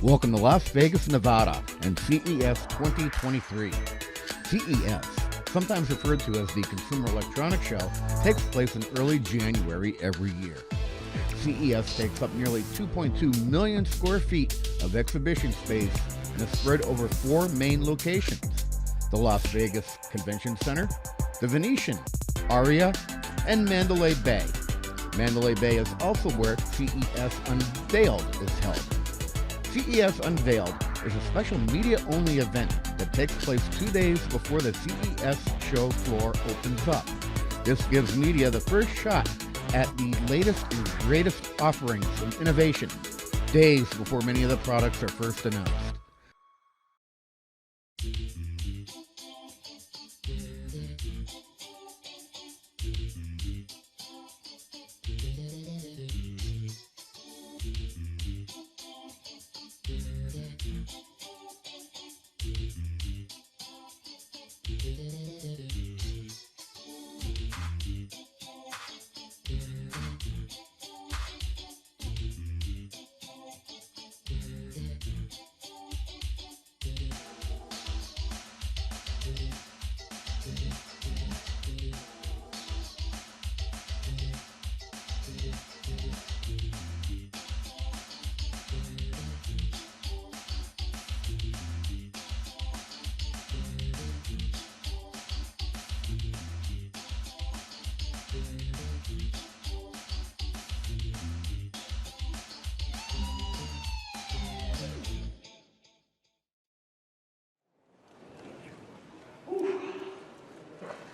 Welcome to Las Vegas, Nevada, and CES 2023. CES, sometimes referred to as the Consumer Electronics Show, takes place in early January every year. CES takes up nearly 2.2 million square feet of exhibition space and is spread over 4 main locations: the Las Vegas Convention Center, the Venetian, Aria, and Mandalay Bay. Mandalay Bay is also where CES Unveiled is held. CES Unveiled is a special media-only event that takes place 2 days before the CES show floor opens up. This gives media the first shot at the latest and greatest offerings and innovation, days before many of the products are first announced.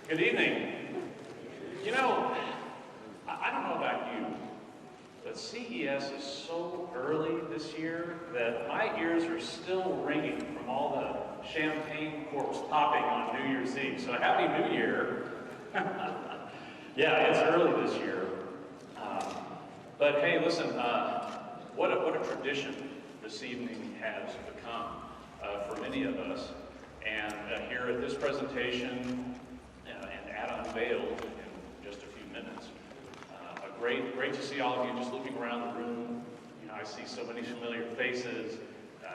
Good evening. You know, I don't know about you, but CES is so early this year that my ears are still ringing from all the champagne corks popping on New Year's Eve. So Happy New Year. Yeah, it's early this year. But hey, listen, what a tradition this evening has become for many of us. And here at this presentation, and Unveiled in just a few minutes. Great to see all of you just looking around the room. You know, I see so many familiar faces,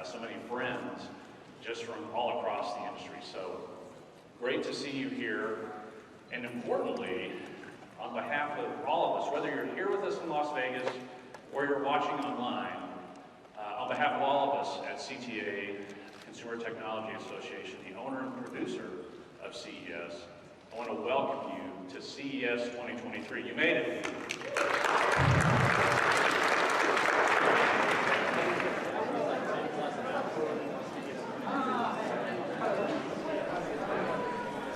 so many friends, just from all across the industry. So great to see you here. And importantly, on behalf of all of us, whether you're here with us in Las Vegas or you're watching online, on behalf of all of us at CTA, Consumer Technology Association, the owner and producer of CES, I want to welcome you to CES 2023. You made it.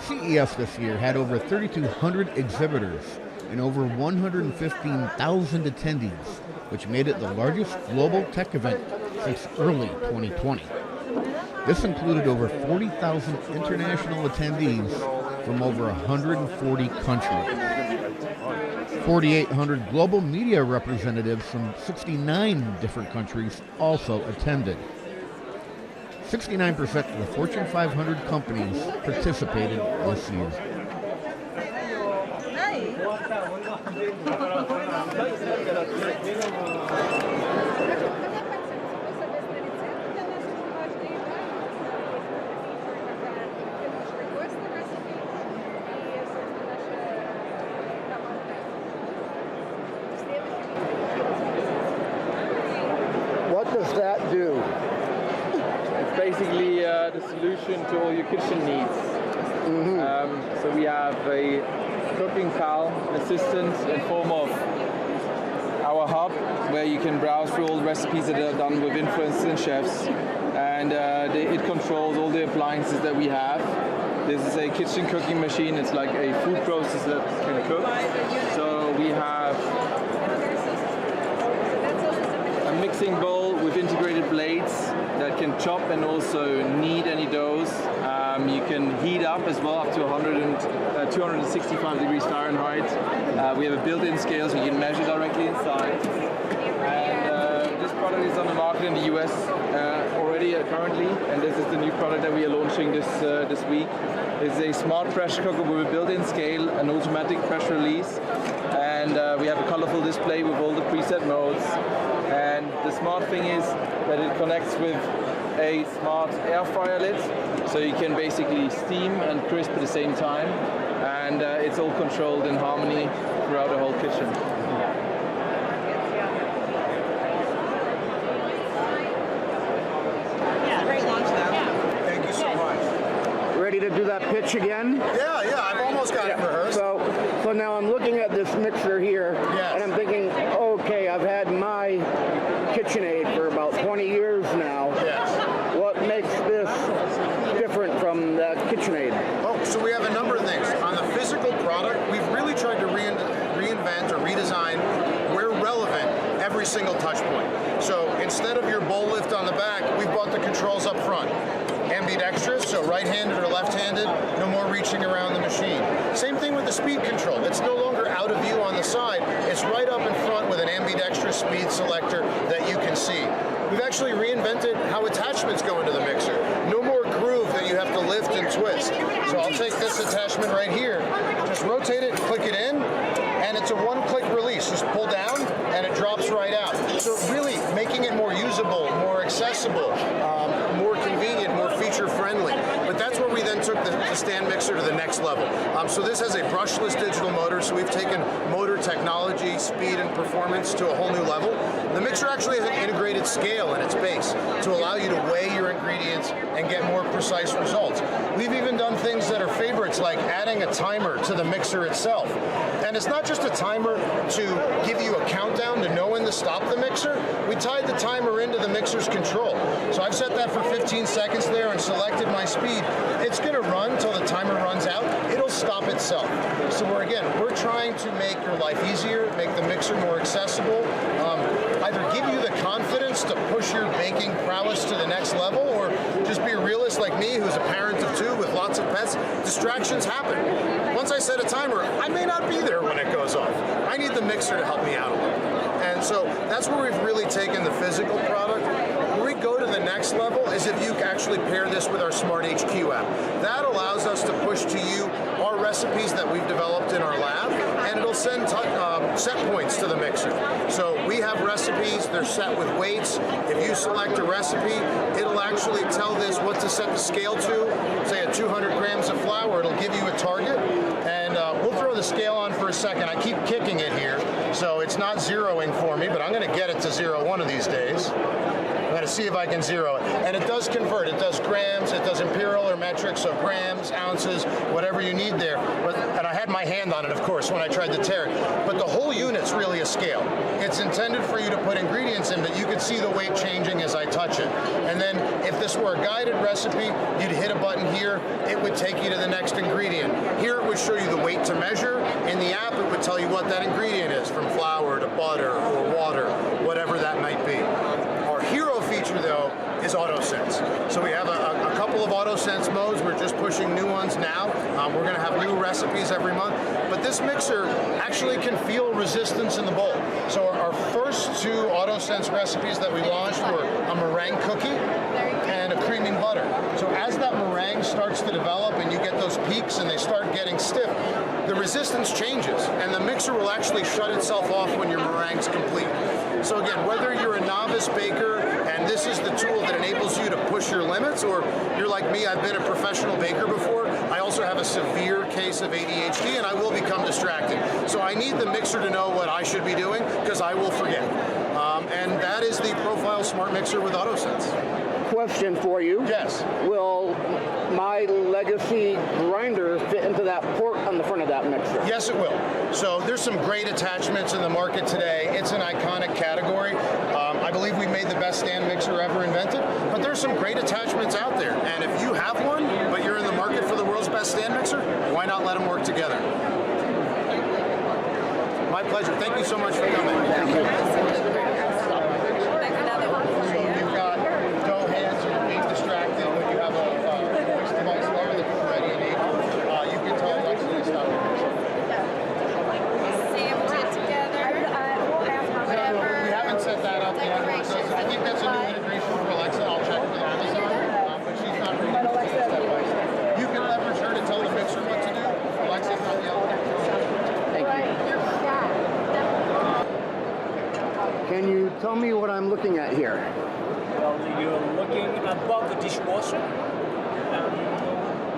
CES this year had over 3,200 exhibitors and over 115,000 attendees, which made it the largest global tech event since early 2020. This included over 40,000 international attendees from over 140 countries. 4,800 global media representatives from 69 different countries also attended. 69% of the Fortune 500 companies participated this year. What does that do? It's basically the solution to all your kitchen needs. Mm-hmm. So we have a cooking pal assistant in form of our hub, where you can browse through all the recipes that are done with influencers and chefs, and it controls all the appliances that we have. This is a kitchen cooking machine. It's like a food processor that can cook. So we have a mixing bowl with integrated blades that can chop and also knead any doughs. You can heat up as well, up to 265 degrees Fahrenheit. We have a built-in scale so you can measure directly inside. And this product is on the market in the US already currently, and this is the new product that we are launching this week. It's a smart pressure cooker with a built-in scale, an automatic pressure release, and we have a colorful display with all the preset modes. And the smart thing is that it connects with a smart air fryer lid, so you can basically steam and crisp at the same time, and it's all controlled in harmony throughout the whole kitchen. Thank you so much. Ready to do that pitch again? Yeah, I've almost got it rehearsed. So now I'm looking at this mixer here, Yes. and I'm thinking, okay, I've had my KitchenAid for about 20 years now. Yes. What makes this different from the KitchenAid? Oh, so we have a number of things. On the physical product, we've really tried to reinvent or redesign, where relevant, every single touch point. So instead of your bowl lift on the back, we've brought the controls up front. Ambidextrous, so right-handed or left-handed, no more reaching around the machine. Same thing with the speed control. It's no longer out of view on the side. It's right up in front with an ambidextrous speed selector that you can see. We've actually reinvented how attachments go into the mixer. No more groove that you have to lift and twist. So I'll take this attachment right here, just rotate it, click it in, and it's a one-click release. Just pull down, and it drops right out. So really making it more usable, more accessible, more convenient, more feature-friendly. But that's where we then took the stand mixer to the next level. So this has a brushless digital motor, so we've taken motor technology, speed, and performance to a whole new level. The mixer actually has an integrated scale in its base to allow you to weigh your ingredients and get more precise results. We've even done things that are favorites, like adding a timer to the mixer itself. And it's not just a timer to give you a countdown to know when to stop the mixer. We tied the timer into the mixer's control. So I've set that for 15 seconds there and selected my speed. It's going to run until the timer runs out. It'll stop itself. So we're trying to make your life easier, make the mixer more accessible, either give you the confidence to push your baking prowess to the next level, or just be a realist like me, who's a parent of 2 with lots of pets. Distractions happen. Once I set a timer, I may not be there when it goes off. I need the mixer to help me out a little. And so that's where we've really taken the physical product. Where we go to the next level is if you actually pair this with our Smart HQ app. That allows us to push to you our recipes that we've developed in our lab, and it'll send set points to the mixer. So we have recipes, they're set with weights. If you select a recipe, it'll actually tell this what to set the scale to. Say at 200 grams of flour, it'll give you a target. And we'll throw the scale on for a second. I keep kicking it here, so it's not zeroing for me, but I'm going to get it to 0 one of these days. I'm going to see if I can zero it. And it does convert. It does grams, it does imperial or metric, so grams, ounces, whatever you need there. And I had my hand on it, of course, when I tried to tear it. But the whole unit's really a scale. It's intended for you to put ingredients in, but you can see the weight changing as I touch it. And then if this were a guided recipe, you'd hit a button here, it would take you to the next ingredient. Here it would show you the weight to measure. In the app, it would tell you what that ingredient is, from flour to butter or water, whatever that might be. Our hero feature, though, is AutoSense. So we have a couple of AutoSense modes. We're just pushing new ones now. We're going to have new recipes every month. But this mixer actually can feel resistance in the bowl. So our first 2 AutoSense recipes that we launched were a meringue cookie and a creaming butter. So as that meringue starts to develop and you get those peaks and they start getting stiff, the resistance changes, and the mixer will actually shut itself off when your meringue's complete. So again, whether you're a novice baker and this is the tool that enables you to push your limits, or you're like me, I've been a professional baker before, I also have a severe case of ADHD and I will become distracted. So I need the mixer to know what I should be doing, because I will forget. And that is the Profile Smart Mixer with AutoSense. Question for you. Yes. Will my legacy grinder fit into that port on the front of that mixer? Yes, it will. So there's some great attachments in the market today. It's an iconic category. I believe we made the best stand mixer ever invented, but there's some great attachments out there. And if you have one, but you're in the market for the world's best stand mixer, why not let them work together? My pleasure. Thank you so much for coming. Thank you. You've got dough hands, so you're being distracted when you have a voice device there that you're ready and able. You can tell Alexa to stop it. Sandwich it together. Whatever. We haven't set that up yet. I think that's a new integration for Alexa. I'll check with Amazon, but she's not ready to take it step by step. You can leverage her to tell the mixer what to do. Alexa's not yelling. Thank you. tell me what I'm looking at here. Well, you're looking above the dishwasher,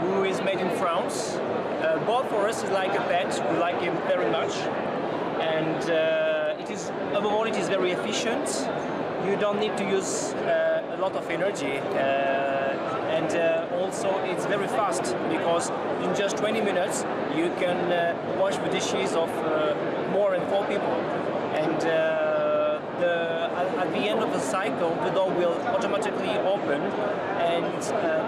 who is made in France. Both for us is like a pet. We like him very much, and it is above all it is very efficient. You don't need to use a lot of energy, and also it's very fast because in just 20 minutes you can wash the dishes of more than 4 people, and at the end of the cycle the door will automatically open, and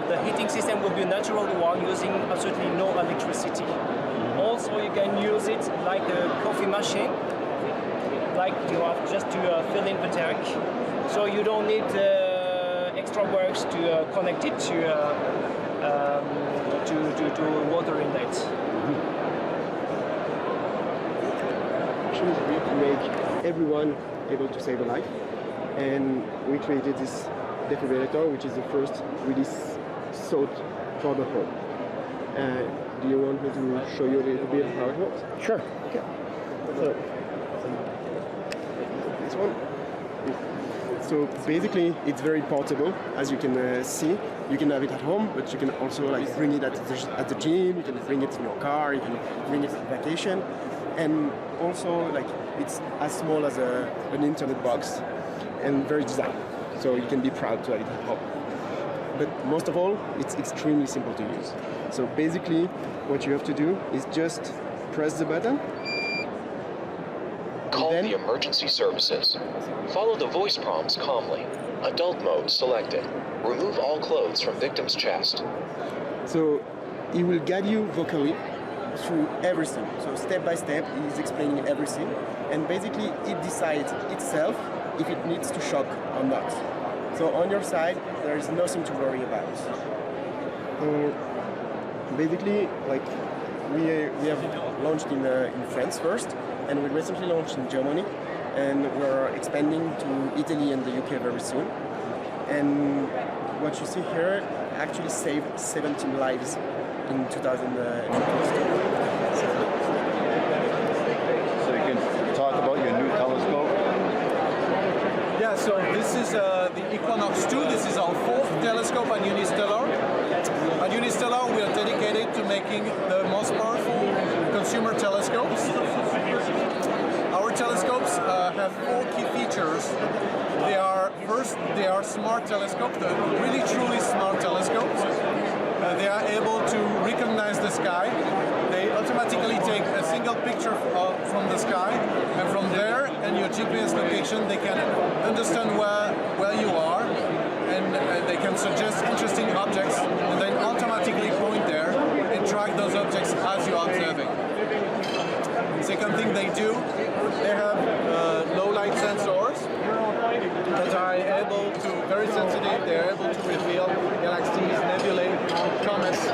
the heating system will be a natural one using absolutely no electricity. Also you can use it like a coffee machine, like you have just to fill in the tank, so you don't need extra works to connect it to water inlet. Actually, we make everyone able to save a life, and we created this defibrillator, which is the first really thought for the home. Do you want me to show you a little bit how it works? Sure. Okay. So, this one. So basically, it's very portable, as you can see. You can have it at home, but you can also like bring it at the gym. You can bring it in your car. You can bring it on vacation, and also like it's as small as an internet box, and very designed. So you can be proud to have it at home. But most of all, it's extremely simple to use. So basically, what you have to do is just press the button. Call the emergency services. Follow the voice prompts calmly. Adult mode selected. Remove all clothes from victim's chest. So he will guide you vocally through everything. So step by step, he's explaining everything. And basically, it decides itself if it needs to shock or not. So on your side, there is nothing to worry about. Basically, like we have launched in France first, and we recently launched in Germany, and we're expanding to Italy and the UK very soon. And what you see here actually saved 17 lives in 2022. So you can talk about your new telescope. Yeah, so this is the Equinox 2. This is our 4th telescope at Unistellar. At Unistellar, we are dedicated to making the most powerful consumer telescopes. Our telescopes have 4 key features. First, they are smart telescopes, really truly smart telescopes. They are able to recognize the sky. They automatically take a single picture from the sky, and from there and your GPS location, they can understand where you are, and they can suggest interesting objects, and then automatically point there and track those objects as you are observing. Second thing they do, they have low light sensors that are able to, very sensitive, they're able to reveal galaxies, nebulae, comets,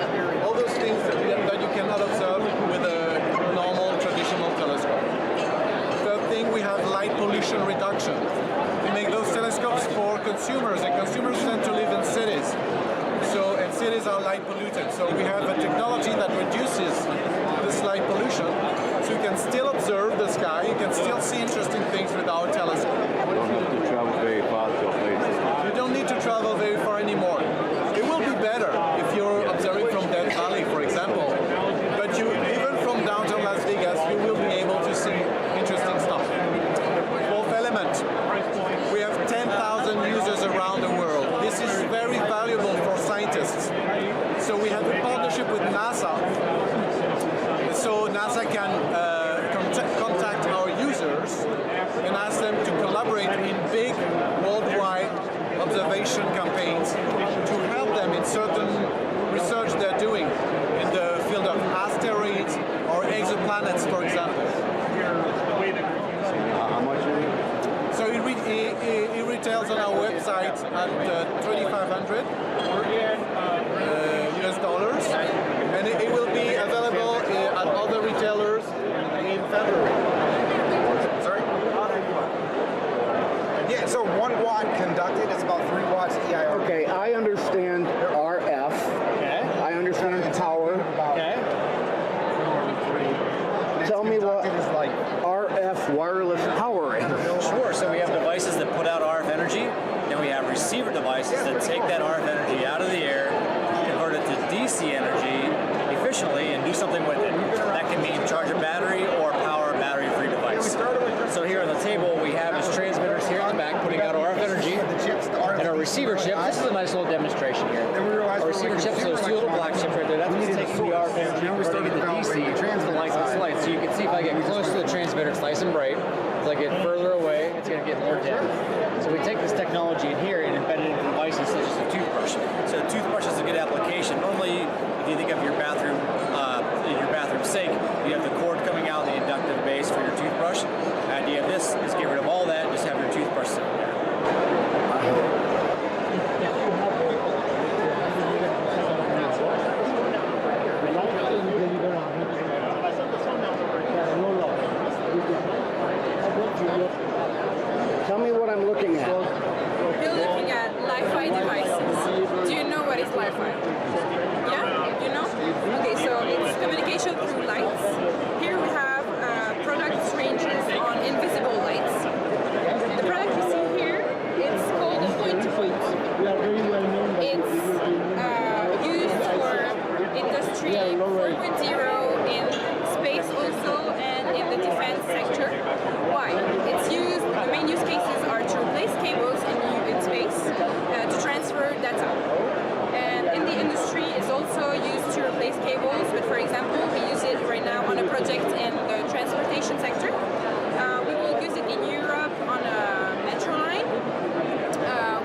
all those things that you cannot observe with a normal traditional telescope. Third thing, we have light pollution reduction. We make those telescopes for consumers, and consumers tend to live in cities. And cities are light polluted. So we have a technology that reduces this light pollution, so you can still observe the sky, you can still see interesting things with our telescope. You don't have to travel very far to a place. You don't need to travel very far anymore. It will be better if you're observing from Death Valley, for example. But even from downtown Las Vegas, you will be able to see interesting stuff. Fourth element, we have 10,000 users around the world. This is very valuable for scientists. So we have a partnership with NASA. So NASA can contact our users and ask them to collaborate in big worldwide observation campaigns to help them in certain research they're doing in the field of asteroids or exoplanets, for example. How much is it? So it retails on our website at $2,500 US dollars, and it will be available at other retailers in February. Sorry? Yeah, so 1 watt conducted is about 3 watts EIR. Okay, I understand RF. Okay. I understand power. Okay. Tell me what Conducted is like RF wireless power is. Sure. So we have devices that put something with it. That can mean charge a battery or power a battery-free device. So here on the table we have is transmitters here in the back putting out RF energy, and our receiver chip. This is a nice little demonstration here. Our receiver chips, those two little black chips right there, that's what's taking the RF energy and converting it to DC to the license light. So you can see if I get close to the transmitter, it's nice and bright. As I get further away, it's going to get more dim. So we take this technology in here and embed it into devices such as a toothbrush. So a toothbrush is a good application. Normally, if you think of your bathroom sink, you have the cord coming out, the inductive base for your toothbrush. The idea of this is get rid of all that and just have your toothbrush sitting there. Tell me what I'm looking at. You're looking at Li-Fi devices. Do you know what is Li-Fi? Yeah? You know? Okay, so it's communication through lights. Here we have product ranges on invisible lights. The product you see here, it's called a point-to-point. It's used for industry 4.0 in space also and in the defense sector. Why? It's used, the main use cases are to replace cables in space to transfer data. And in the industry, it's also used to replace cables, but for example, we use it right now on a project in the transportation sector. We will use it in Europe on a metro line.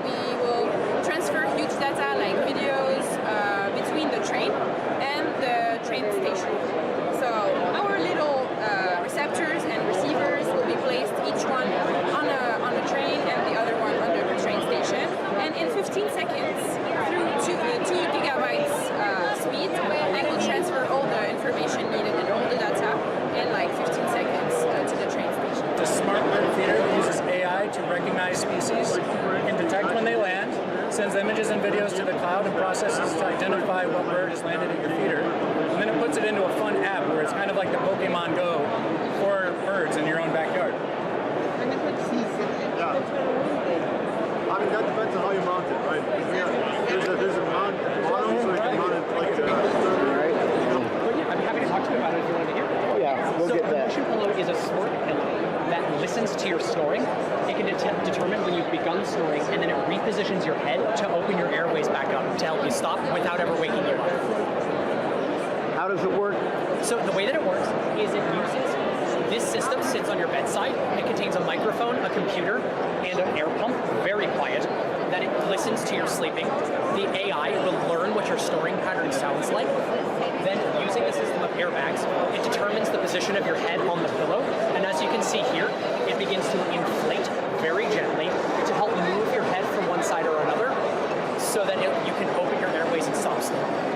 We will transfer huge data like videos between the train and the train station. So our little receptors and receivers will be placed, each one on a train and the other one under the train station. And in 15 seconds, through 2 gigabytes speed, I will transfer all the information needed and all the data in like 15 seconds to the train station. The smart bird feeder uses AI to recognize species, can detect when they land, sends images and videos to the cloud, and processes to identify what bird has landed at your feeder. And then it puts it into a fun app where it's kind of like the Pokemon Go for birds in your own backyard. I mean, that depends on how you mount it, right? There's a mount bottom, so you can mount it like But yeah, I'd be happy to talk to you about it if you want to hear. Oh yeah, we'll get that. Motion Pillow is a smart pillow that listens to your snoring. It can determine when you've begun snoring, and then it repositions your head to open your airways back up to help you stop without ever waking you up. How does it work? So the way that it works is it uses, this system sits on your bedside. It contains a microphone, a computer, and an air pump, very quiet, that it listens to your sleeping. The AI will learn what your snoring pattern sounds like. Then, using a system of airbags, it determines the position of your head on the pillow. And as you can see here, it begins to inflate very gently to help move your head from one side or another so that you can open your airways and stop snoring.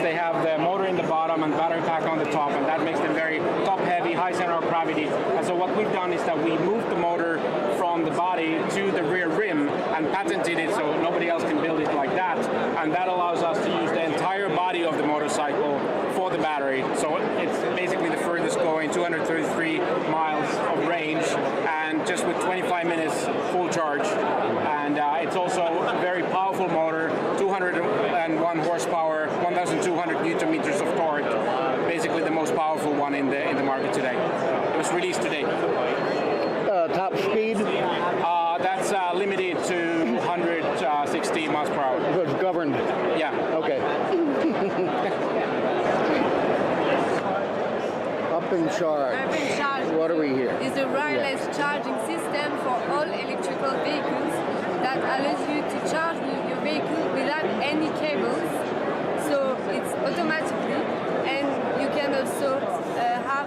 They have the motor in the bottom and battery pack on the top, and that makes them very top-heavy, high center of gravity. And so what we've done is that we moved the motor from the body to the rear rim and patented it so nobody else can build it like that. And that allows us to use the entire body of the motorcycle for the battery. So it's basically the furthest going, 233 miles of range, and just with 25 minutes full charge. And it's also a very powerful motor, 201 horsepower, 1,200 Newton meters of torque. Basically the most powerful one in the market today. It was released today. Top speed? That's limited to 160 miles per hour. So it's governed? Yeah. Okay. Up in charge. Up in charge. What are we here? Is a wireless charging system for all electrical vehicles that allows you to charge your vehicle without any cables. So it's automatically, and you can also have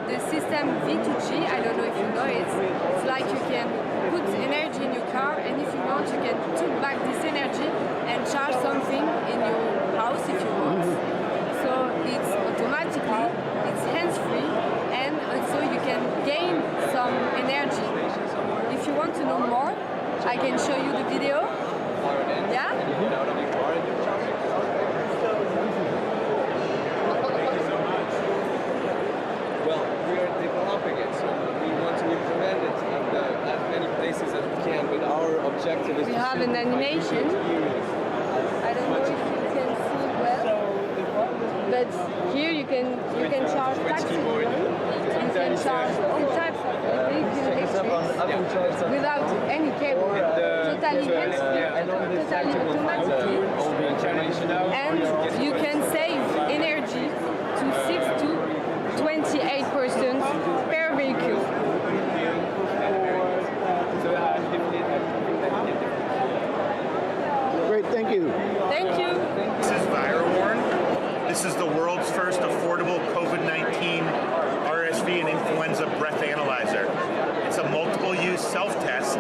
the system V2G. I don't know if you know it. It's like you can put energy in your car, and if you want, you can take back this energy and charge something in your house if you want. So it's automatically, it's hands-free, and also you can gain some energy. If you want to know more, I can show you the video. Yeah? an animation. I don't know if you can see it well, but here you can charge taxi, you can charge all types of vehicle electric without any cable, totally hands-free, totally automatically, and you can save energy to 6 to 28% per vehicle. Great, thank you. Thank you. This is ViroWarn. This is the world's first affordable COVID-19 RSV and influenza breath analyzer. It's a multiple-use self-test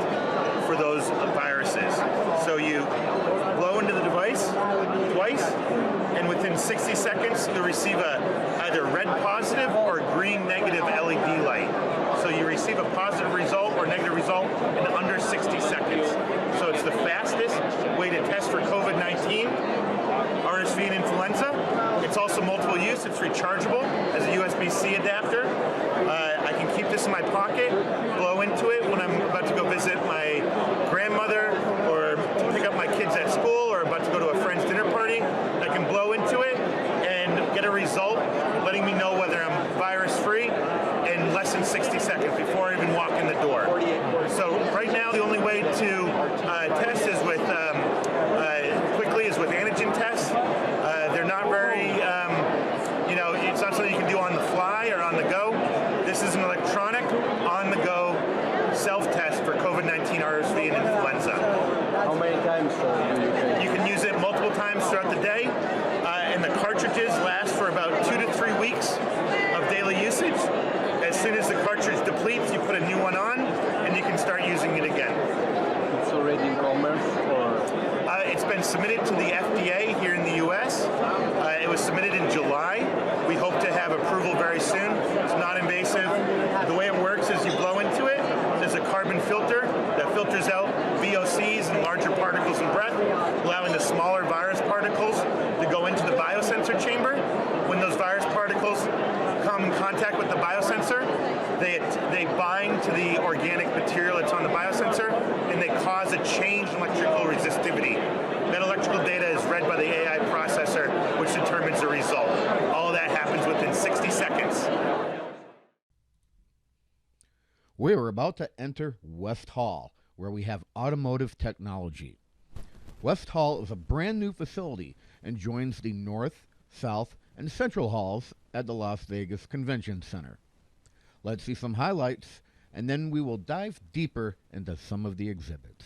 for those viruses. So you blow into the device twice, and within 60 seconds you'll receive a either red positive or green negative LED light. So you receive a positive result or negative result in under 60 seconds. So it's the fastest way to test for COVID-19, RSV and influenza. It's also multiple use. It's rechargeable as a USB-C adapter. I can keep this in my pocket, blow into it when I'm about to go visit my grandmother or to pick up my kids at school or about to go to a friend's dinner party. I can blow into it and get a result letting me know whether I'm virus-free in less than 60 seconds before I even walk in the door. So right now the only way to test is with quickly is with antigen tests. They're not very, it's not something you can do on the fly or on the go. This is an electronic, on-the-go self-test for COVID-19, RSV, and influenza. How many times do you think? You can use it multiple times throughout the day, and the cartridges last for about 2 to 3 weeks of daily usage. As soon as the cartridge depletes, you put a new one on, and you can start using it again. It's already in commerce, or? It's been submitted to the FDA here in the U.S. It was submitted in July. We hope to have approval very soon. It's not invasive. The way it works is you blow into it. There's a carbon filter that filters out VOCs and larger particles in breath, allowing the smaller virus particles to go into the biosensor chamber. When those virus particles come in contact with the biosensor, they bind to the organic material that's on the biosensor, and they cause a change in electrical resistivity. That electrical data is read by the AI processor, which determines the result. All of that happens within 60 seconds. We are about to enter West Hall, where we have Automotive technology. West Hall is a brand new facility and joins the North, South, and Central Halls at the Las Vegas Convention Center. Let's see some highlights, and then we will dive deeper into some of the exhibits.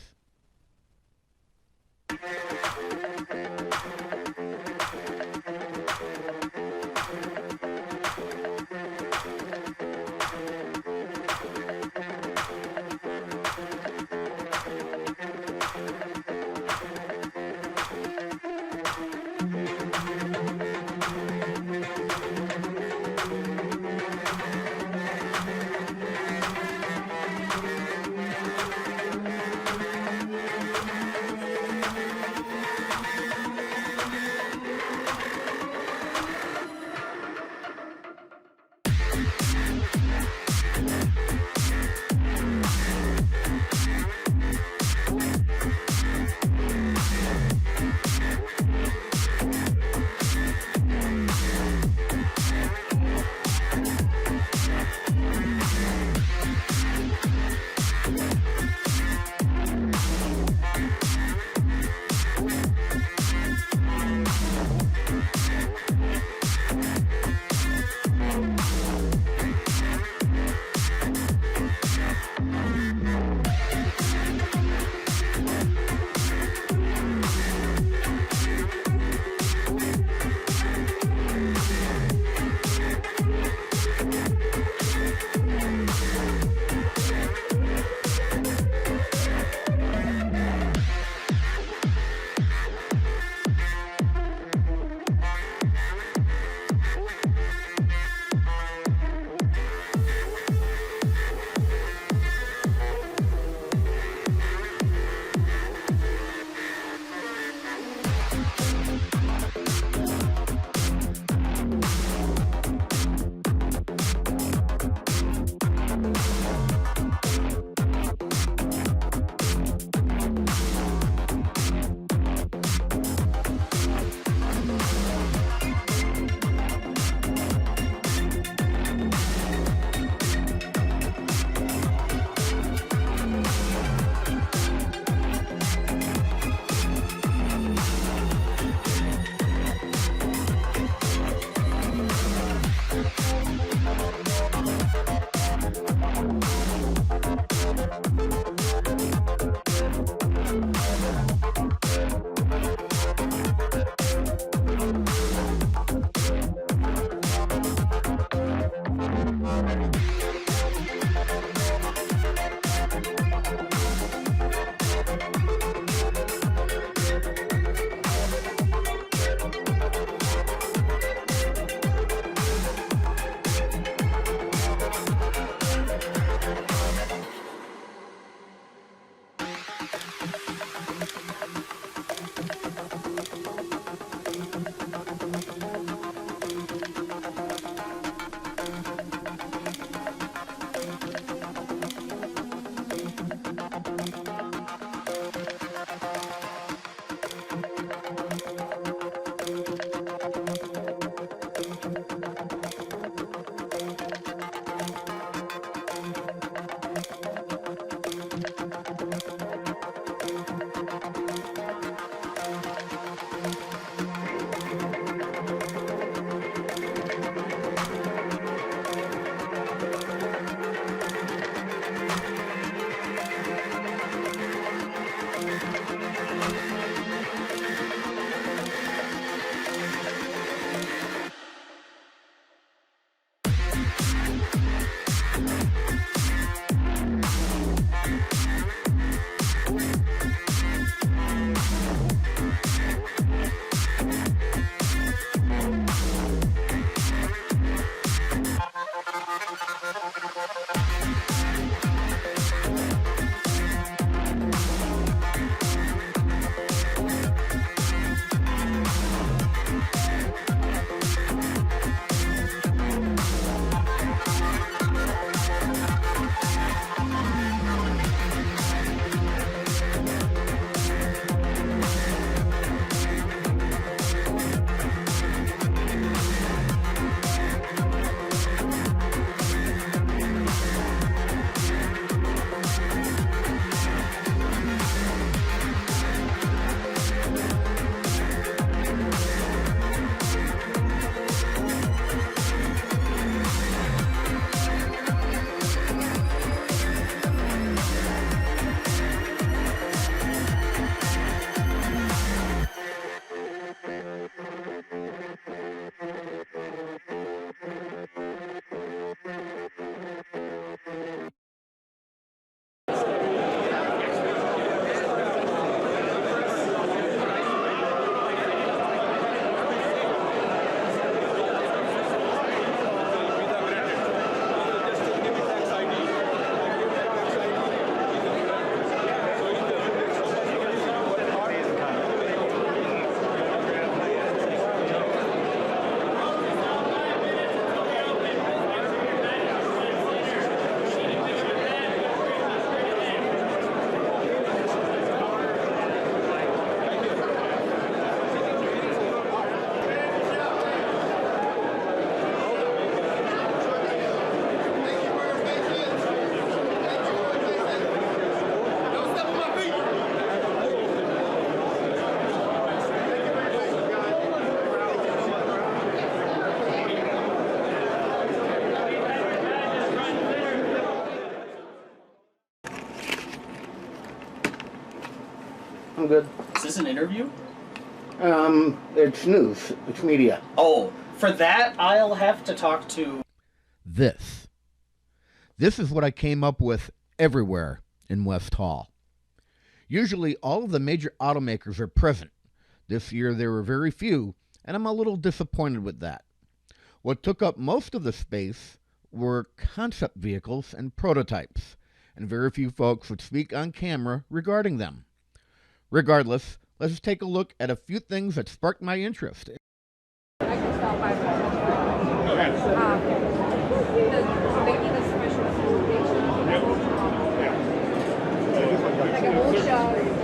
sound good? Is this an interview? It's news. It's media. Oh, for that, I'll have to talk to... This. This is what I came up with everywhere in West Hall. Usually all of the major automakers are present. This year there were very few, and I'm a little disappointed with that. What took up most of the space were concept vehicles and prototypes, and very few folks would speak on camera regarding them. Regardless, let's take a look at a few things that sparked my interest. I can tell by they need a special like a whole show.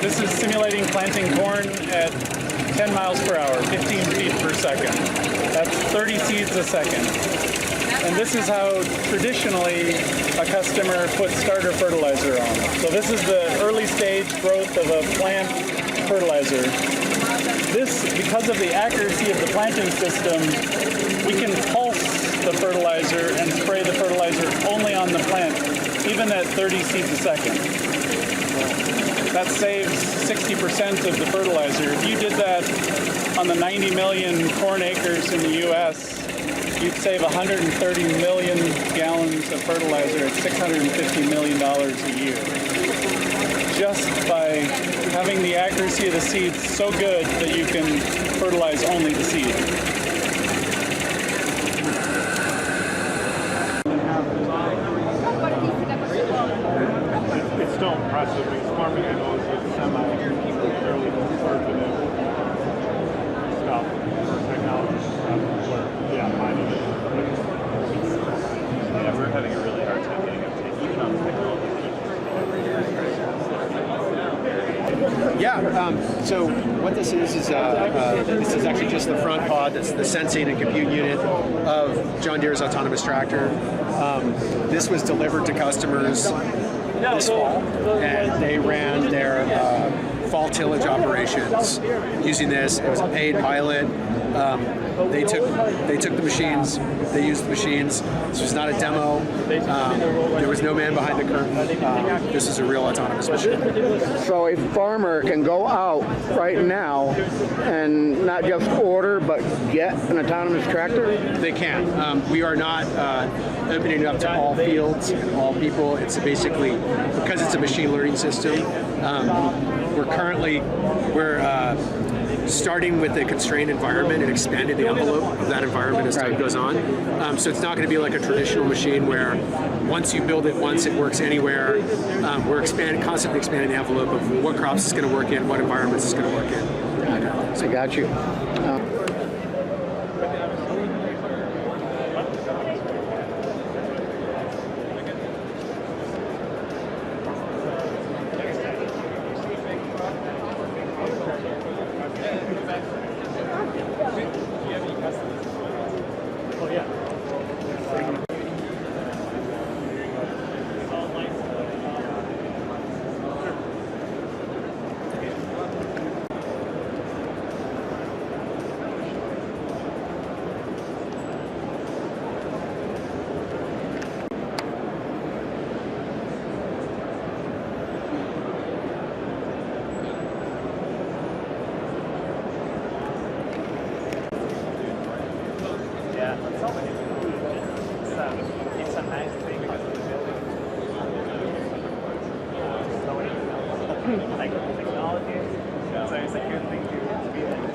This is simulating planting corn at 10 miles per hour, 15 feet per second. That's 30 seeds a second. And this is how traditionally a customer puts starter fertilizer on. So this is the early stage growth of a plant fertilizer. This, because of the accuracy of the planting system, we can pulse the fertilizer and spray the fertilizer only on the plant, even at 30 seeds a second. That saves 60% of the fertilizer. If you did that on the 90 million corn acres in the U.S., you'd save 130 million gallons of fertilizer at $650 million a year. Just by having the accuracy of the seeds so good that you can fertilize only the seed. It's still impressive because farming animals is fairly conservative stuff or technology stuff where, mining is. Yeah, we're having a really hard time getting up to even on the technology. So what this is this is actually just the front pod. That's the sensing and compute unit of John Deere's autonomous tractor. This was delivered to customers this fall, and they ran their fall tillage operations using this. It was a paid pilot. They took the machines. They used the machines. This was not a demo. There was no man behind the curtain. This is a real autonomous machine. So a farmer can go out right now and not just order, but get an autonomous tractor? They can. We are not opening it up to all fields and all people. It's basically, because it's a machine learning system, we're starting with a constrained environment and expanding the envelope of that environment as time goes on. So it's not going to be like a traditional machine where once you build it once, it works anywhere. We're constantly expanding the envelope of what crops it's going to work in, what environments it's going to work in. I got you. Yeah, but so many people do it. It's a nice thing because the building like technology, so it's a good thing to be there.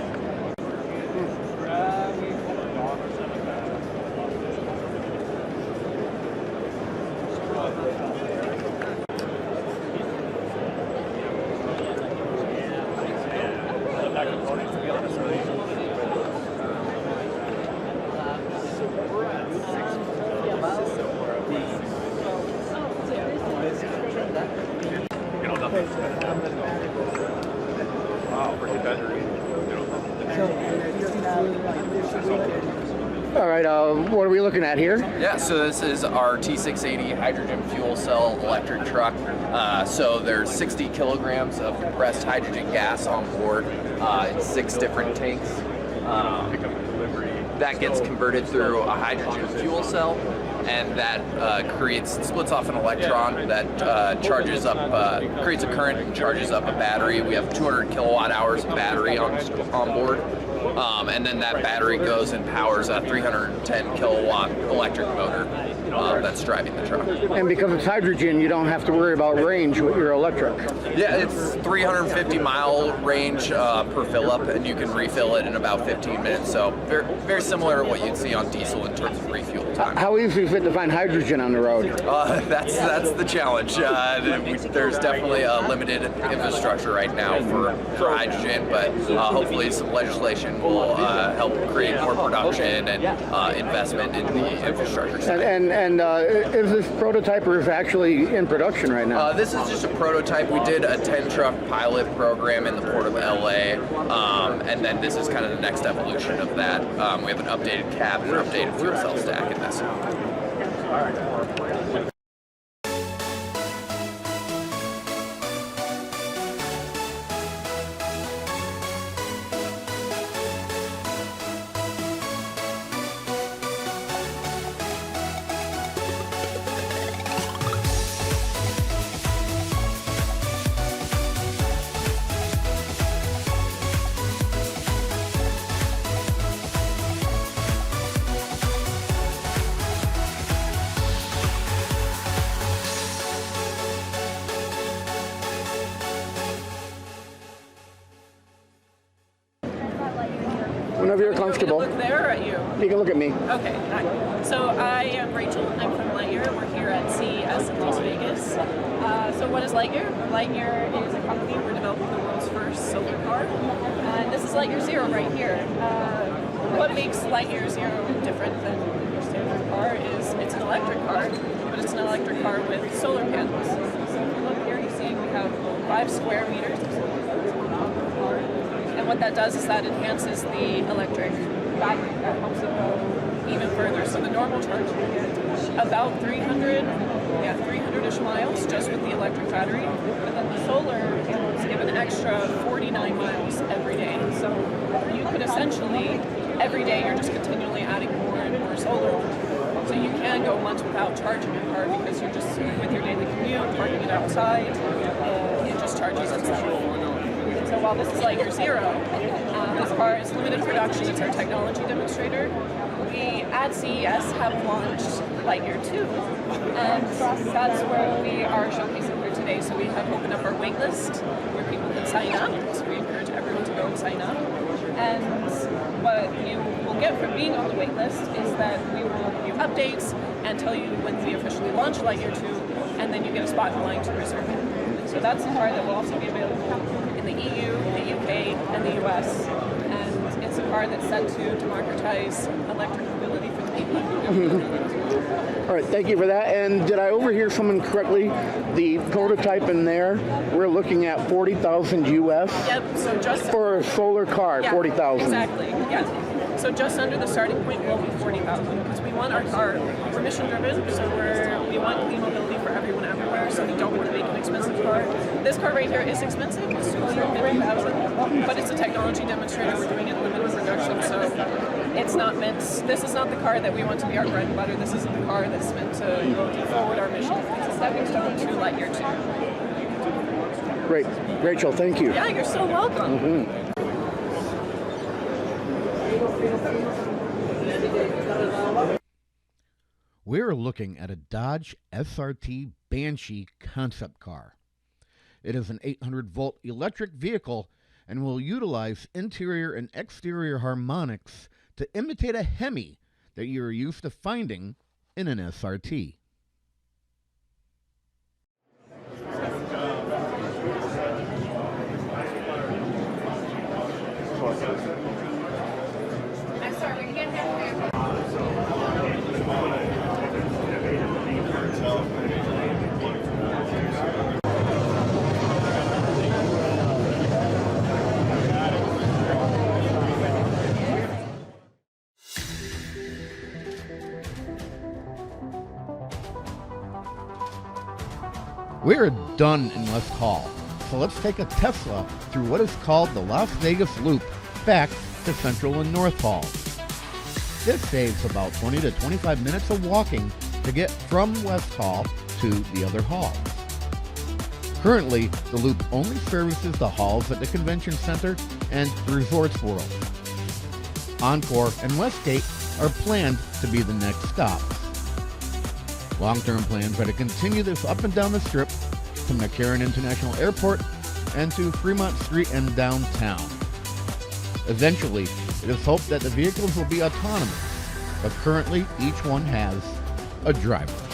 All right, what are we looking at here? Yeah, so this is our T680 hydrogen fuel cell electric truck. So there's 60 kilograms of compressed hydrogen gas on board in 6 different tanks. That gets converted through a hydrogen fuel cell, and that splits off an electron that charges up, creates a current and charges up a battery. We have 200 kilowatt hours of battery on board. And then that battery goes and powers a 310 kilowatt electric motor that's driving the truck. And because it's hydrogen, you don't have to worry about range with your electric. Yeah, it's 350 mile range per fill up, and you can refill it in about 15 minutes. So very, very similar to what you'd see on diesel in terms of refuel time. How easy is it to find hydrogen on the road? That's the challenge. There's definitely a limited infrastructure right now for hydrogen, but hopefully some legislation will help create more production and investment in the infrastructure. And is this prototype or is it actually in production right now? This is just a prototype. We did a 10-truck pilot program in the Port of LA, and then this is kind of the next evolution of that. We have an updated cab and an updated fuel cell stack in this. Whenever you're comfortable. Look there or at you? You can look at me. Okay. Hi. So I am Rachel. I'm from Lightyear. We're here at CES in Las Vegas. So what is Lightyear? Lightyear is a company. We're developing the world's first solar car. And this is Lightyear Zero right here. What makes Lightyear Zero different than your standard car is it's an electric car, but it's an electric car with solar panels. So if you look here, you see we have 5 square meters of solar panels on the car. And what that does is that enhances the electric battery that helps it go even further. So the normal charge you get about 300-ish miles just with the electric battery. But then the solar panels give an extra 49 miles every day. So you could essentially, every day you're just continually adding more and more solar. So you can go months without charging your car because you're just, with your daily commute, parking it outside, it just charges itself. So while this is Lightyear Zero, this car is limited production. It's our technology demonstrator. We at CES have launched Lightyear 2, and that's where we are showcasing here today. So we have opened up our wait list where people can sign up. So we encourage everyone to go and sign up. And what you will get from being on the wait list is that we will give you updates and tell you when we officially launch Lightyear 2, and then you get a spot in line to reserve it. So that's the car that will also be available in the EU, the UK, and the US. And it's a car that's set to democratize electric mobility for the people. All right, thank you for that. And did I overhear someone correctly? The prototype in there, we're looking at 40,000 US? Yep, so just for a solar car, yeah, 40,000. Exactly, yeah. So just under the starting point will be 40,000 because we want our car, we're mission driven, so we want clean mobility for everyone everywhere, so we don't want to make an expensive car. This car right here is expensive, it's $250,000, but it's a technology demonstrator, we're doing it in limited production, so it's not meant, this is not the car that we want to be our bread and butter, this isn't the car that's meant to forward our mission. It's a stepping stone to Lightyear 2. Great. Rachel, thank you. Yeah, you're so welcome. Mm-hmm. We're looking at a Dodge SRT Banshee concept car. It is an 800-volt electric vehicle and will utilize interior and exterior harmonics to imitate a Hemi that you are used to finding in an SRT. I'm sorry, we can get We're done in West Hall, so let's take a Tesla through what is called the Las Vegas Loop back to Central and North Hall. This saves about 20 to 25 minutes of walking to get from West Hall to the other halls. Currently, the loop only services the halls at the Convention Center and Resorts World. Encore and Westgate are planned to be the next stops. Long-term plans are to continue this up and down the Strip to McCarran International Airport and to Fremont Street and downtown. Eventually, it is hoped that the vehicles will be autonomous, but currently each one has a driver.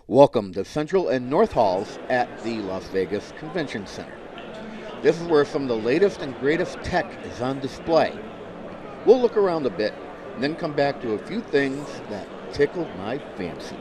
Welcome to Central and North Halls at the Las Vegas Convention Center. This is where some of the latest and greatest tech is on display. We'll look around a bit and then come back to a few things that tickled my fancy.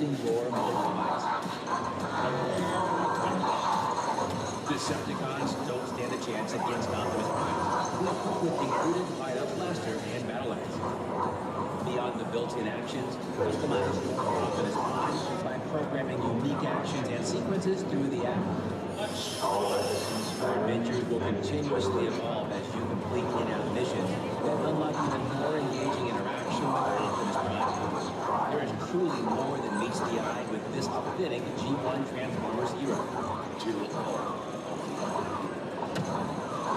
using your mobile device. Decepticons don't stand a chance against Optimus Prime, who equipped with included light-up blaster and battle axe. Beyond the built-in actions, customize your Optimus Prime by programming unique actions and sequences through the app. Your adventures will continuously evolve as you complete in-app missions that unlock even more engaging interaction with Optimus Prime. There is truly more than meets the eye with this fitting G1 Transformers hero.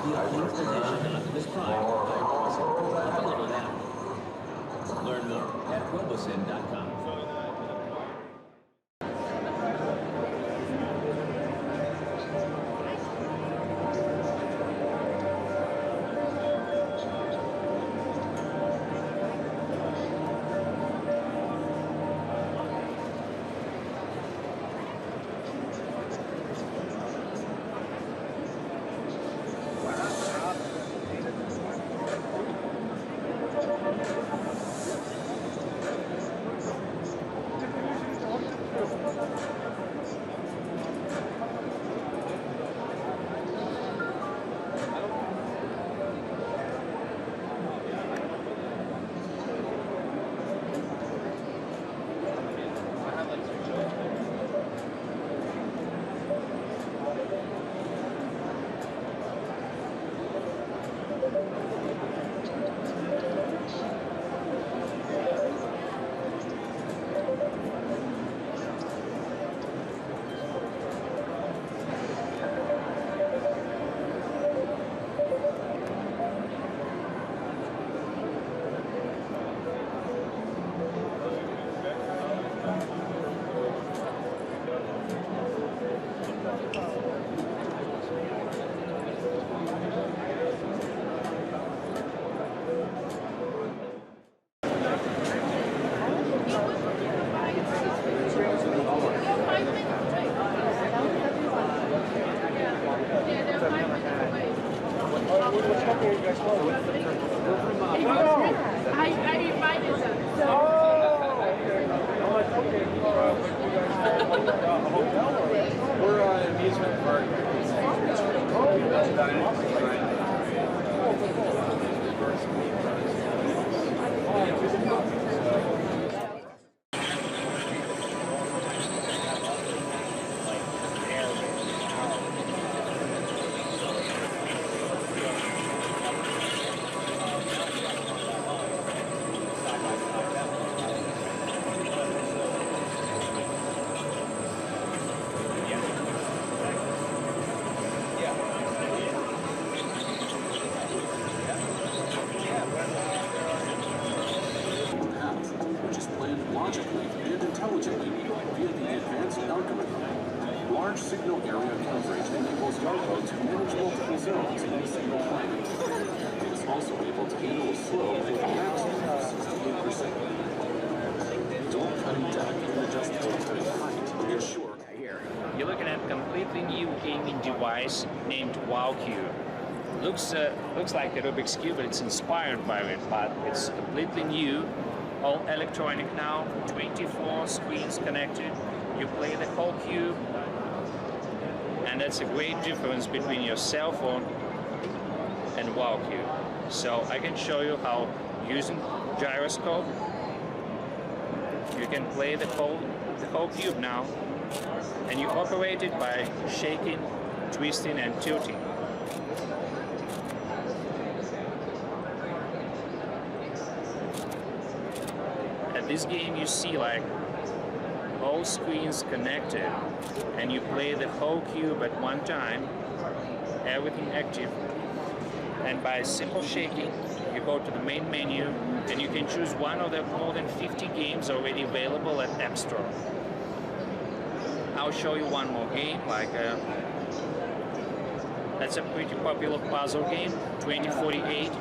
The 11th edition Optimus Prime by Robosen, available now. Learn more at robosen.com. We're an amusement park. Which is planned logically and intelligently via the advanced algorithm. Large signal area coverage enables Yarbo to manage multiple zones in a single plane. It is also able to handle a slope with a maximum of 68%. Don't cut it deck and adjust the height to ensure. Here, you're looking at a completely new gaming device named WowCube. Looks like a Rubik's Cube, but it's inspired by it, but it's completely new. All electronic now, 24 screens connected. You play the whole cube, and that's a great difference between your cell phone and WowCube. So I can show you how using gyroscope, you can play the whole cube now, and you operate it by shaking, twisting, and tilting. This game you see like all screens connected, and you play the whole cube at one time, everything active, and by simple shaking you go to the main menu and you can choose one of the more than 50 games already available at App Store. I'll show you one more game, like that's a pretty popular puzzle game, 2048.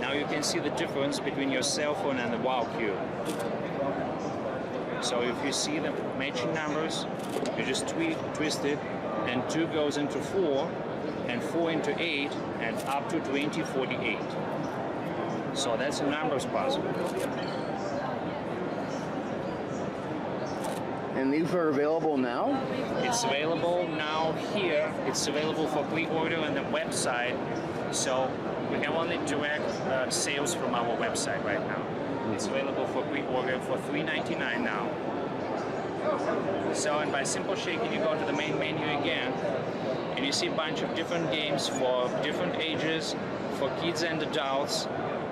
Now you can see the difference between your cell phone and the WowCube. So if you see the matching numbers, you just twist it, and 2 goes into 4, and 4 into 8, and up to 2048. So that's a numbers puzzle. And these are available now? It's available now here. It's available for pre-order on the website. So we have only direct sales from our website right now. It's available for pre-order for $3.99 now. So, and by simple shaking, you go to the main menu again, and you see a bunch of different games for different ages, for kids and adults.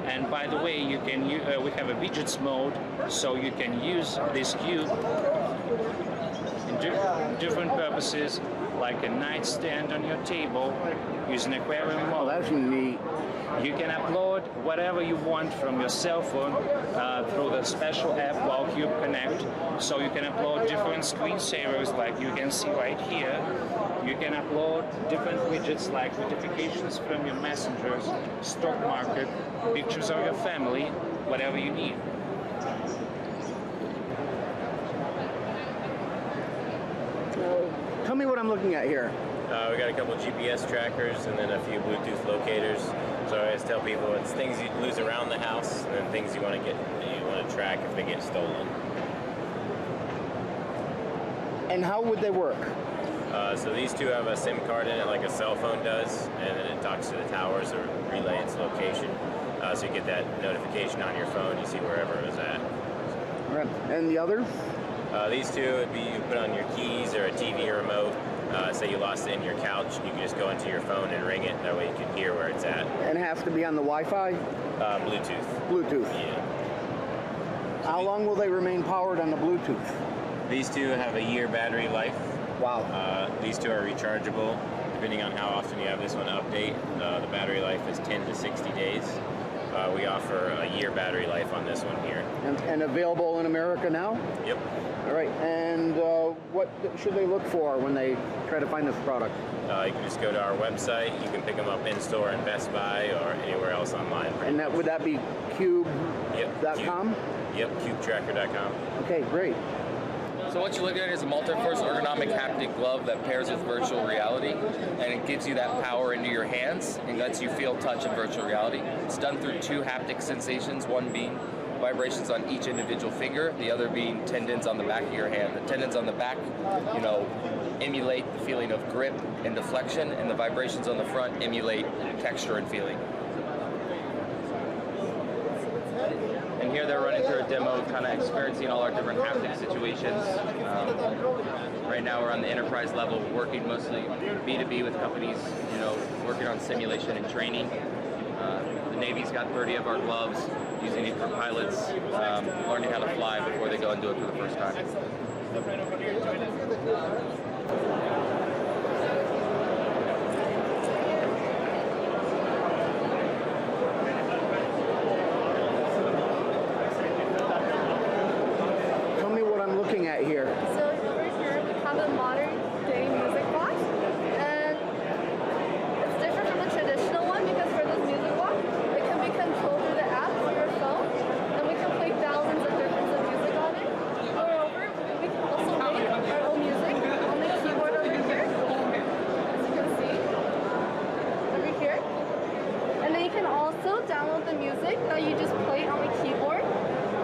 And by the way, you can we have a widgets mode, so you can use this cube in different purposes, like a nightstand on your table, using aquarium mode. Oh, that's neat. You can upload whatever you want from your cell phone through the special app WowCube Connect. So you can upload different screensavers like you can see right here. You can upload different widgets like notifications from your messengers, stock market, pictures of your family, whatever you need. Tell me what I'm looking at here. We got a couple GPS trackers and then a few Bluetooth locators. So I always tell people it's things you lose around the house and then things you want to track if they get stolen. And how would they work? So these two have a SIM card in it like a cell phone does, and then it talks to the towers or relay its location. So you get that notification on your phone, you see wherever it was at. Right. And the others? These two would be you put on your keys or a TV remote. Say you lost it in your couch, you can just go into your phone and ring it. That way you can hear where it's at. And it has to be on the Wi-Fi? Bluetooth. Bluetooth. Yeah. How long will they remain powered on the Bluetooth? These two have a year battery life. Wow. These two are rechargeable. Depending on how often you have this one update, the battery life is 10 to 60 days. We offer a year battery life on this one here. And available in America now? Yep. All right, and what should they look for when they try to find this product? You can just go to our website. You can pick them up in store in Best Buy or anywhere else online. And that would that be cube.com? Yep, cubetracker.com. Okay, great. So what you're looking at is a multi-force ergonomic haptic glove that pairs with virtual reality, and it gives you that power into your hands and lets you feel touch in virtual reality. It's done through two haptic sensations, one being vibrations on each individual finger, the other being tendons on the back of your hand. The tendons on the back, emulate the feeling of grip and deflection, and the vibrations on the front emulate texture and feeling. And here they're running through a demo, kind of experiencing all our different haptic situations. Right now we're on the enterprise level, working mostly B2B with companies, working on simulation and training. The Navy's got 30 of our gloves, using it for pilots, learning how to fly before they go and do it for the first time. Tell me what I'm looking at here. So over here we have a modern day music box, and it's different from the traditional one because for this music box, it can be controlled through the app through your phone, and we can play thousands of different music on it. Moreover, we can also make our own music on the keyboard over here, as you can see, over here. And then you can also download the music that you just played on the keyboard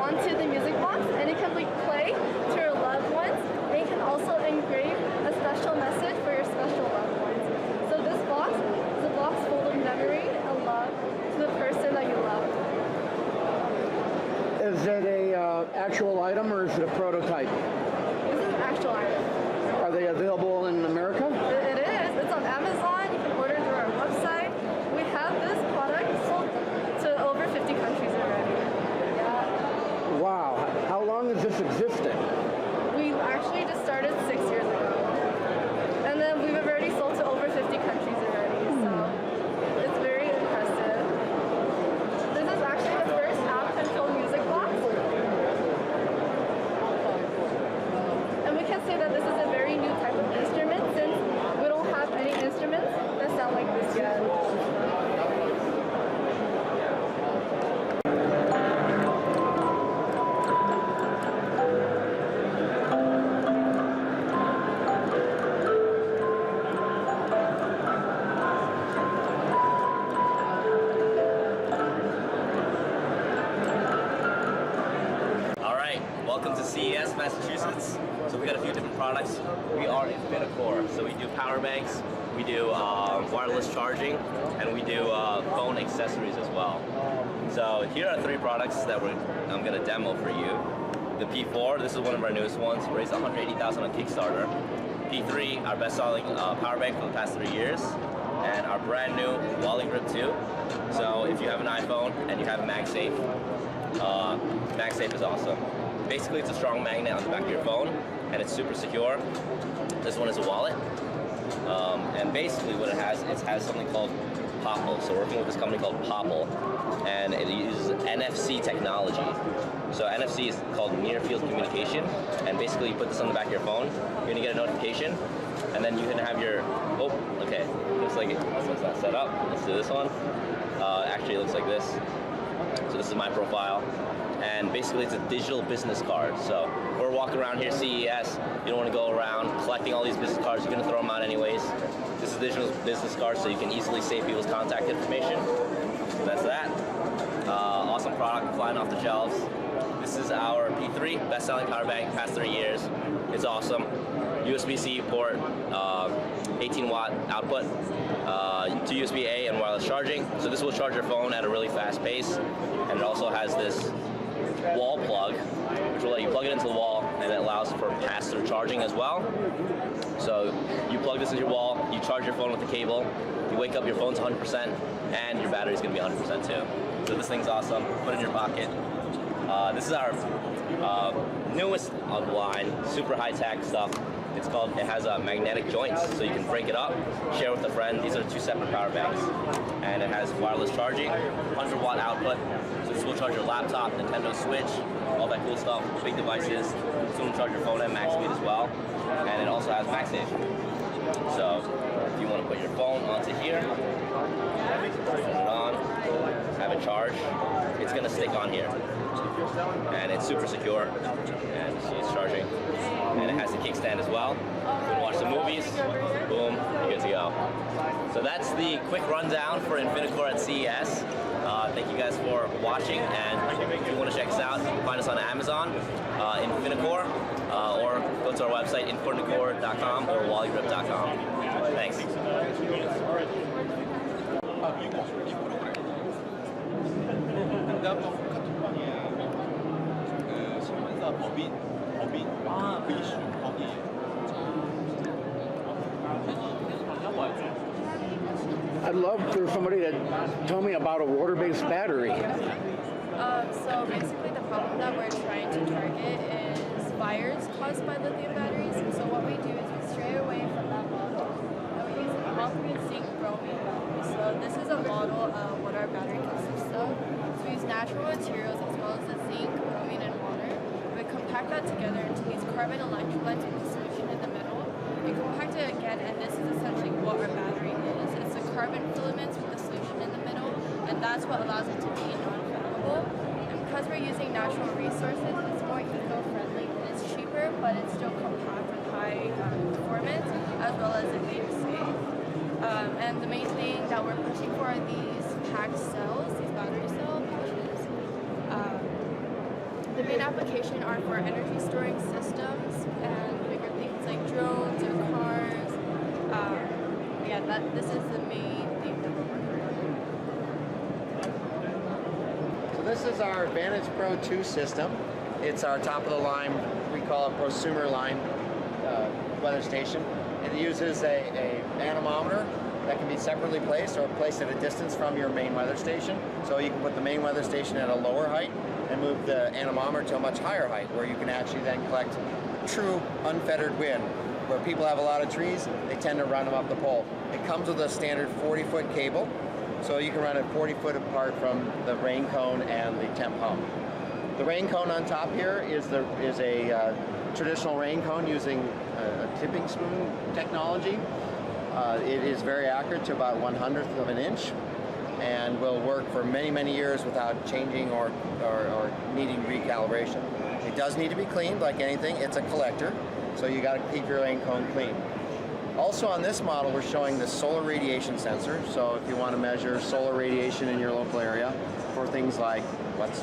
onto the music box, and it can play to your loved ones. And you can also engrave a special message for your special loved ones. So this box is a box full of memory and love to the person that you love. Is it a actual item or is it a prototype? This is an actual item. Are they available in America? It is. It's on Amazon. You can order through our website. We have this product sold to over 50 countries already. Yeah. Wow. How long has this existed? We actually just started 6 years ago. And then we've already sold to over 50 countries already. So it's very impressive. This is actually the first app-controlled music box. And we can say that this is a very new type of instrument since we don't have any instruments that sound like this yet. All right, welcome to CES, Massachusetts. So we got a few different products. We are Infinicore, so we do power banks, we do wireless charging, and we do phone accessories as well. So here are 3 products that I'm going to demo for you. The P4, this is one of our newest ones, raised $180,000 on Kickstarter. P3, our best-selling power bank for the past 3 years, and our brand new Wally Grip 2. So if you have an iPhone and you have MagSafe, MagSafe is awesome. Basically, it's a strong magnet on the back of your phone, and it's super secure. This one is a wallet, and basically what it has something called Popple. So we're working with this company called Popple, and it uses NFC technology. So NFC is called near field communication, and basically you put this on the back of your phone, you're gonna get a notification, and then you can have your, okay, looks like it's not set up. Let's do this one. Actually, it looks like this. So this is my profile, and basically it's a digital business card. So we're walking around here, CES, you don't want to go around collecting all these business cards, you're going to throw them out anyways. This is a digital business card, so you can easily save people's contact information. So that's that. Awesome product flying off the shelves. This is our P3, best-selling power bank, past 3 years. It's awesome. USB-C port, 18-watt output, to USB-A and wireless charging. So this will charge your phone at a really fast pace. And it also has this wall plug, which will let you plug it into the wall, and it allows for pass-through charging as well. So you plug this into your wall, you charge your phone with the cable, you wake up, your phone's 100%, and your battery's gonna be 100% too. So this thing's awesome, put it in your pocket. This is our newest on the line, super high-tech stuff. It has magnetic joints, so you can break it up, share with a friend. These are 2 separate power banks. And it has wireless charging, 100-watt output. So this will charge your laptop, Nintendo Switch, all that cool stuff, big devices. This will charge your phone at max speed as well. And it also has MagSafe. So if you want to put your phone onto here, turn it on, have it charge, it's going to stick on here. And it's super secure, and see it's charging. And it has a kickstand as well. You can watch the movies, boom, you're good to go. So that's the quick rundown for Infinicore at CES. Thank you guys for watching, and if you want to check us out, you can find us on Amazon, Infinicore, or go to our website, infinicore.com or wallygrip.com. Thanks. I'd love for somebody to tell me about a water-based battery. So basically the problem that we're trying to target is fires caused by lithium batteries. So what we do is we stray away from that model and we use an alternate zinc bromine battery. So this is a model of what our battery consists of. So we use natural materials as well as the zinc, bromine, and water. We compact that together into these carbon electrolytes with a solution in the middle. We compact it again, and this is essentially what our battery is. It's the carbon filaments with the solution in the middle, and that's what allows it to be non-flammable. And because we're using natural resources, it's more eco-friendly and it's cheaper, but it's still compact with high performance, as well as it being safe. And the main thing that we're pushing for are these packed cells, these battery cell pouches. The main application are for energy storing systems and bigger things like drones or cars. This is the main thing that we're working on. So this is our Vantage Pro 2 system. It's our top of the line, we call it prosumer line weather station. It uses a anemometer that can be separately placed or placed at a distance from your main weather station. So you can put the main weather station at a lower height and move the anemometer to a much higher height, where you can actually then collect true unfettered wind. Where people have a lot of trees, they tend to run them up the pole. It comes with a standard 40-foot cable, so you can run it 40 foot apart from the rain cone and the temp pump. The rain cone on top here is a traditional rain cone using a tipping spoon technology. It is very accurate to about 1/100th of an inch, and will work for many, many years without changing or needing recalibration. It does need to be cleaned like anything. It's a collector, so you got to keep your rain cone clean. Also on this model, we're showing the solar radiation sensor. So if you want to measure solar radiation in your local area for things like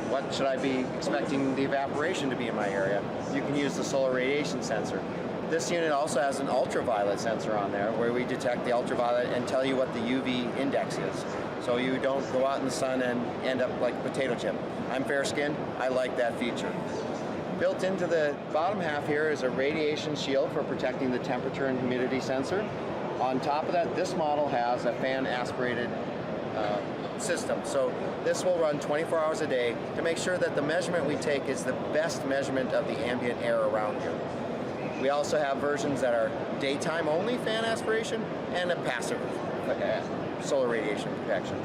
What should I be expecting the evaporation to be in my area? You can use the solar radiation sensor. This unit also has an ultraviolet sensor on there where we detect the ultraviolet and tell you what the UV index is. So you don't go out in the sun and end up like a potato chip. I'm fair-skinned, I like that feature. Built into the bottom half here is a radiation shield for protecting the temperature and humidity sensor. On top of that, this model has a fan aspirated system. So this will run 24 hours a day to make sure that the measurement we take is the best measurement of the ambient air around you. We also have versions that are daytime only fan aspiration and a passive solar radiation protection.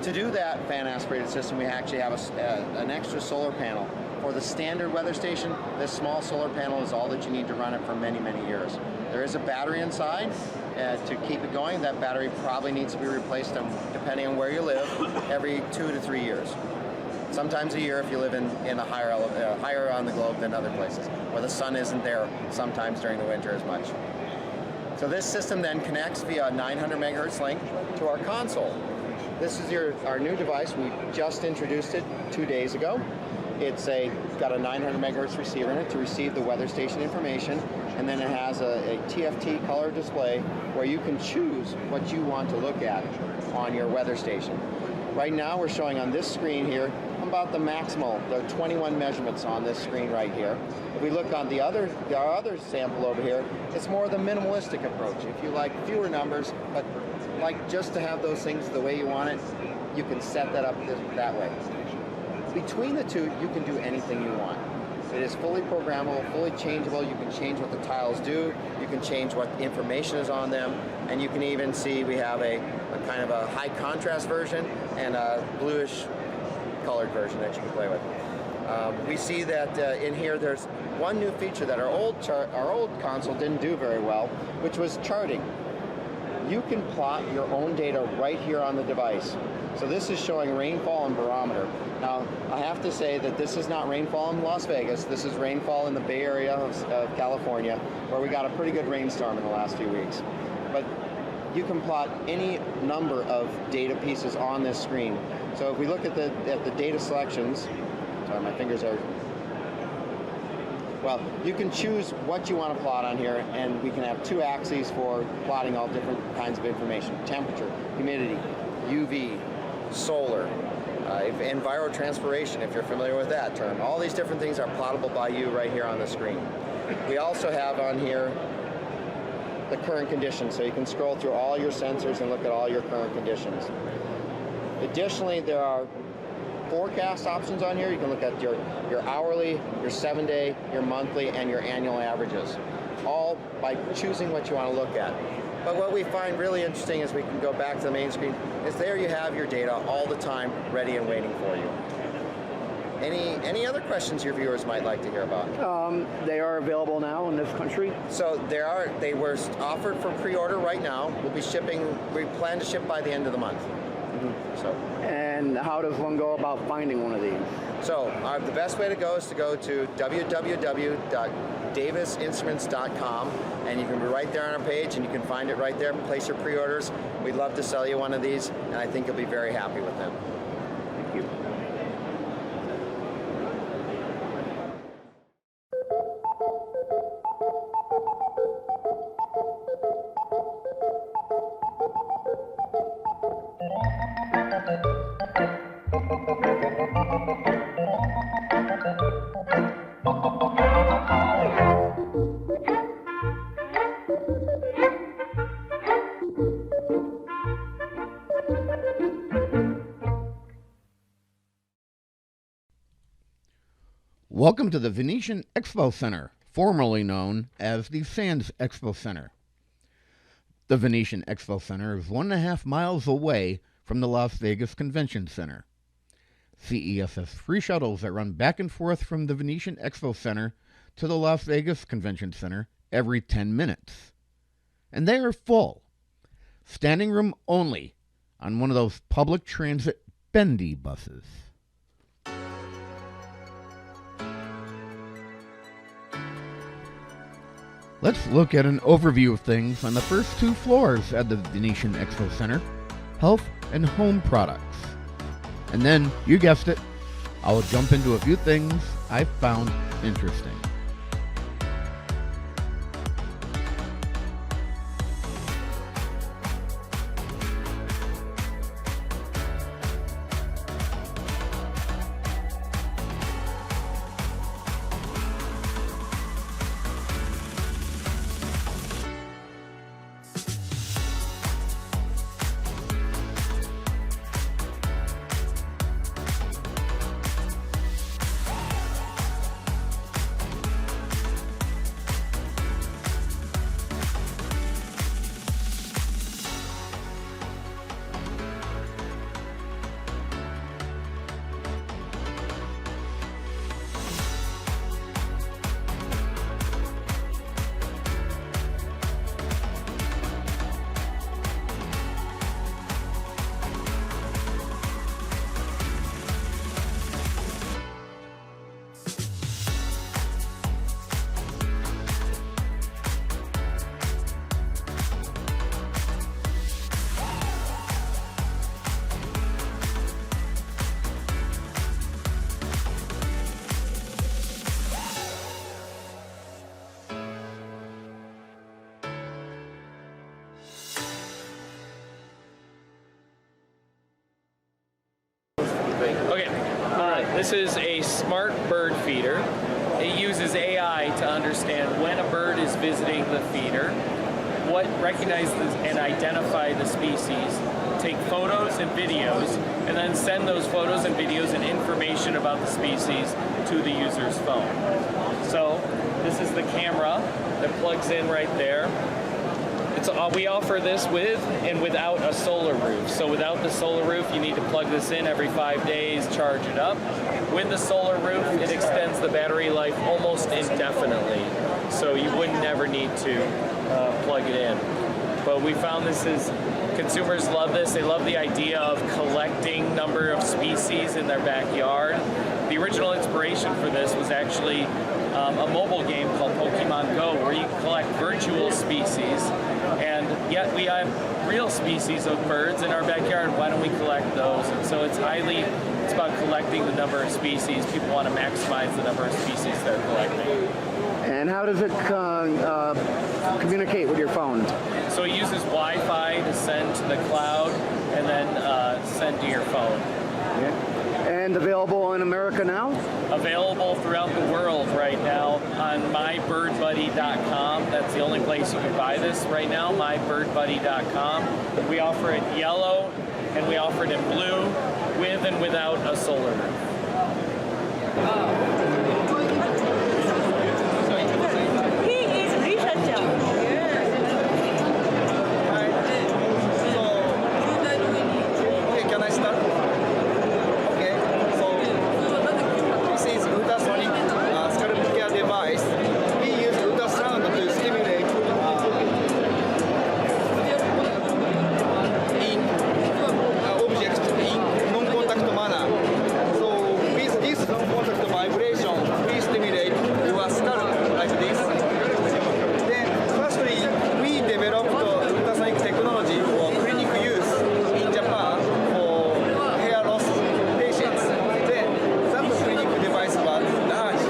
To do that fan aspirated system, we actually have an extra solar panel. For the standard weather station, this small solar panel is all that you need to run it for many, many years. There is a battery inside to keep it going. That battery probably needs to be replaced, depending on where you live, every 2 to 3 years. Sometimes a year if you live in a higher on the globe than other places, where the sun isn't there sometimes during the winter as much. So this system then connects via a 900 megahertz link to our console. This is our new device. We just introduced it 2 days ago. It's got a 900 megahertz receiver in it to receive the weather station information, and then it has a TFT color display where you can choose what you want to look at on your weather station. Right now we're showing on this screen here about the maximal. There are 21 measurements on this screen right here. If we look on our other sample over here, it's more the minimalistic approach. If you like fewer numbers, but like just to have those things the way you want it, you can set that up that way. Between the two, you can do anything you want. It is fully programmable, fully changeable. You can change what the tiles do. You can change what information is on them. And you can even see we have a kind of a high contrast version and a bluish colored version that you can play with. We see that in here there's one new feature that our old console didn't do very well, which was charting. You can plot your own data right here on the device. So this is showing rainfall and barometer. Now, I have to say that this is not rainfall in Las Vegas. This is rainfall in the Bay Area of California, where we got a pretty good rainstorm in the last few weeks. But you can plot any number of data pieces on this screen. So if we look at the data selections, sorry, my fingers are, well, you can choose what you want to plot on here, and we can have 2 axes for plotting all different kinds of information. Temperature, humidity, UV, solar, envirotranspiration, if you're familiar with that term. All these different things are plottable by you right here on the screen. We also have on here the current conditions, so you can scroll through all your sensors and look at all your current conditions. Additionally, there are forecast options on here. You can look at your hourly, your 7-day, your monthly, and your annual averages, all by choosing what you want to look at. But what we find really interesting is we can go back to the main screen, is there you have your data all the time ready and waiting for you. Any other questions your viewers might like to hear about? They are available now in this country? So they were offered for pre-order right now. We'll be shipping, we plan to ship by the end of the month. So. And how does one go about finding one of these? So the best way to go is to go to www.davisinstruments.com, and you can be right there on our page, and you can find it right there. Place your pre-orders. We'd love to sell you one of these, and I think you'll be very happy with them. Thank you. Welcome to the Venetian Expo Center, formerly known as the Sands Expo Center. The Venetian Expo Center is 1.5 miles away from the Las Vegas Convention Center. CES has free shuttles that run back and forth from the Venetian Expo Center to the Las Vegas Convention Center every 10 minutes. And they are full. Standing room only on one of those public transit bendy buses. Let's look at an overview of things on the first 2 floors at the Venetian Expo Center, health and home products. And then, you guessed it, I'll jump into a few things I found interesting. Okay, this is a smart bird feeder. It uses AI to understand when a bird is visiting the feeder, recognize and identify the species, take photos and videos, and then send those photos and videos and information about the species to the user's phone. So this is the camera that plugs in right there. We offer this with and without a solar roof. So without the solar roof, you need to plug this in every 5 days, charge it up. With the solar roof, it extends the battery life almost indefinitely. So you would never need to plug it in. But we found consumers love this. They love the idea of collecting number of species in their backyard. The original inspiration for this was actually a mobile game called Pokemon Go, where you collect virtual species, and yet we have real species of birds in our backyard. Why don't we collect those? And so it's about collecting the number of species. People want to maximize the number of species they're collecting. And how does it communicate with your phone? So it uses Wi-Fi to send to the cloud and then send to your phone. Yeah. And available in America now? Available throughout the world right now on mybirdbuddy.com. That's the only place you can buy this right now, mybirdbuddy.com. We offer it yellow and we offer it in blue with and without a solar roof. He is researcher. Can I start? Okay, so this is ultrasonic scalp care device. We use ultrasound to stimulate objects in non-contact manner. So with this non-contact vibration, we stimulate your scalp like this. Then firstly, we developed ultrasonic technology for clinic use in Japan for hair loss patients. Then that clinic device was large.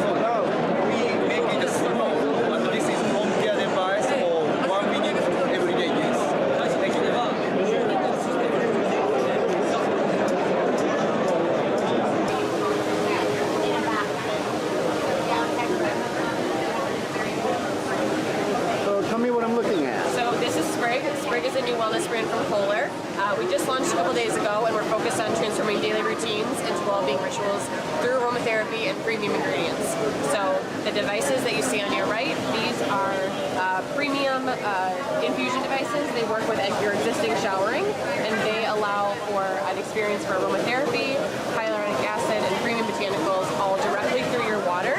So now we make it small, but this is home care device for 1 minute everyday use. Thank you. So tell me what I'm looking at. So this is Sprig. Sprig is a new wellness brand from Kohler. We just launched a couple days ago, and we're focused on transforming daily routines into well-being rituals through aromatherapy and premium ingredients. So the devices that you see on your right, these are premium infusion devices. They work with your existing showering, and they allow for an experience for aromatherapy, hyaluronic acid, and premium botanicals all directly through your water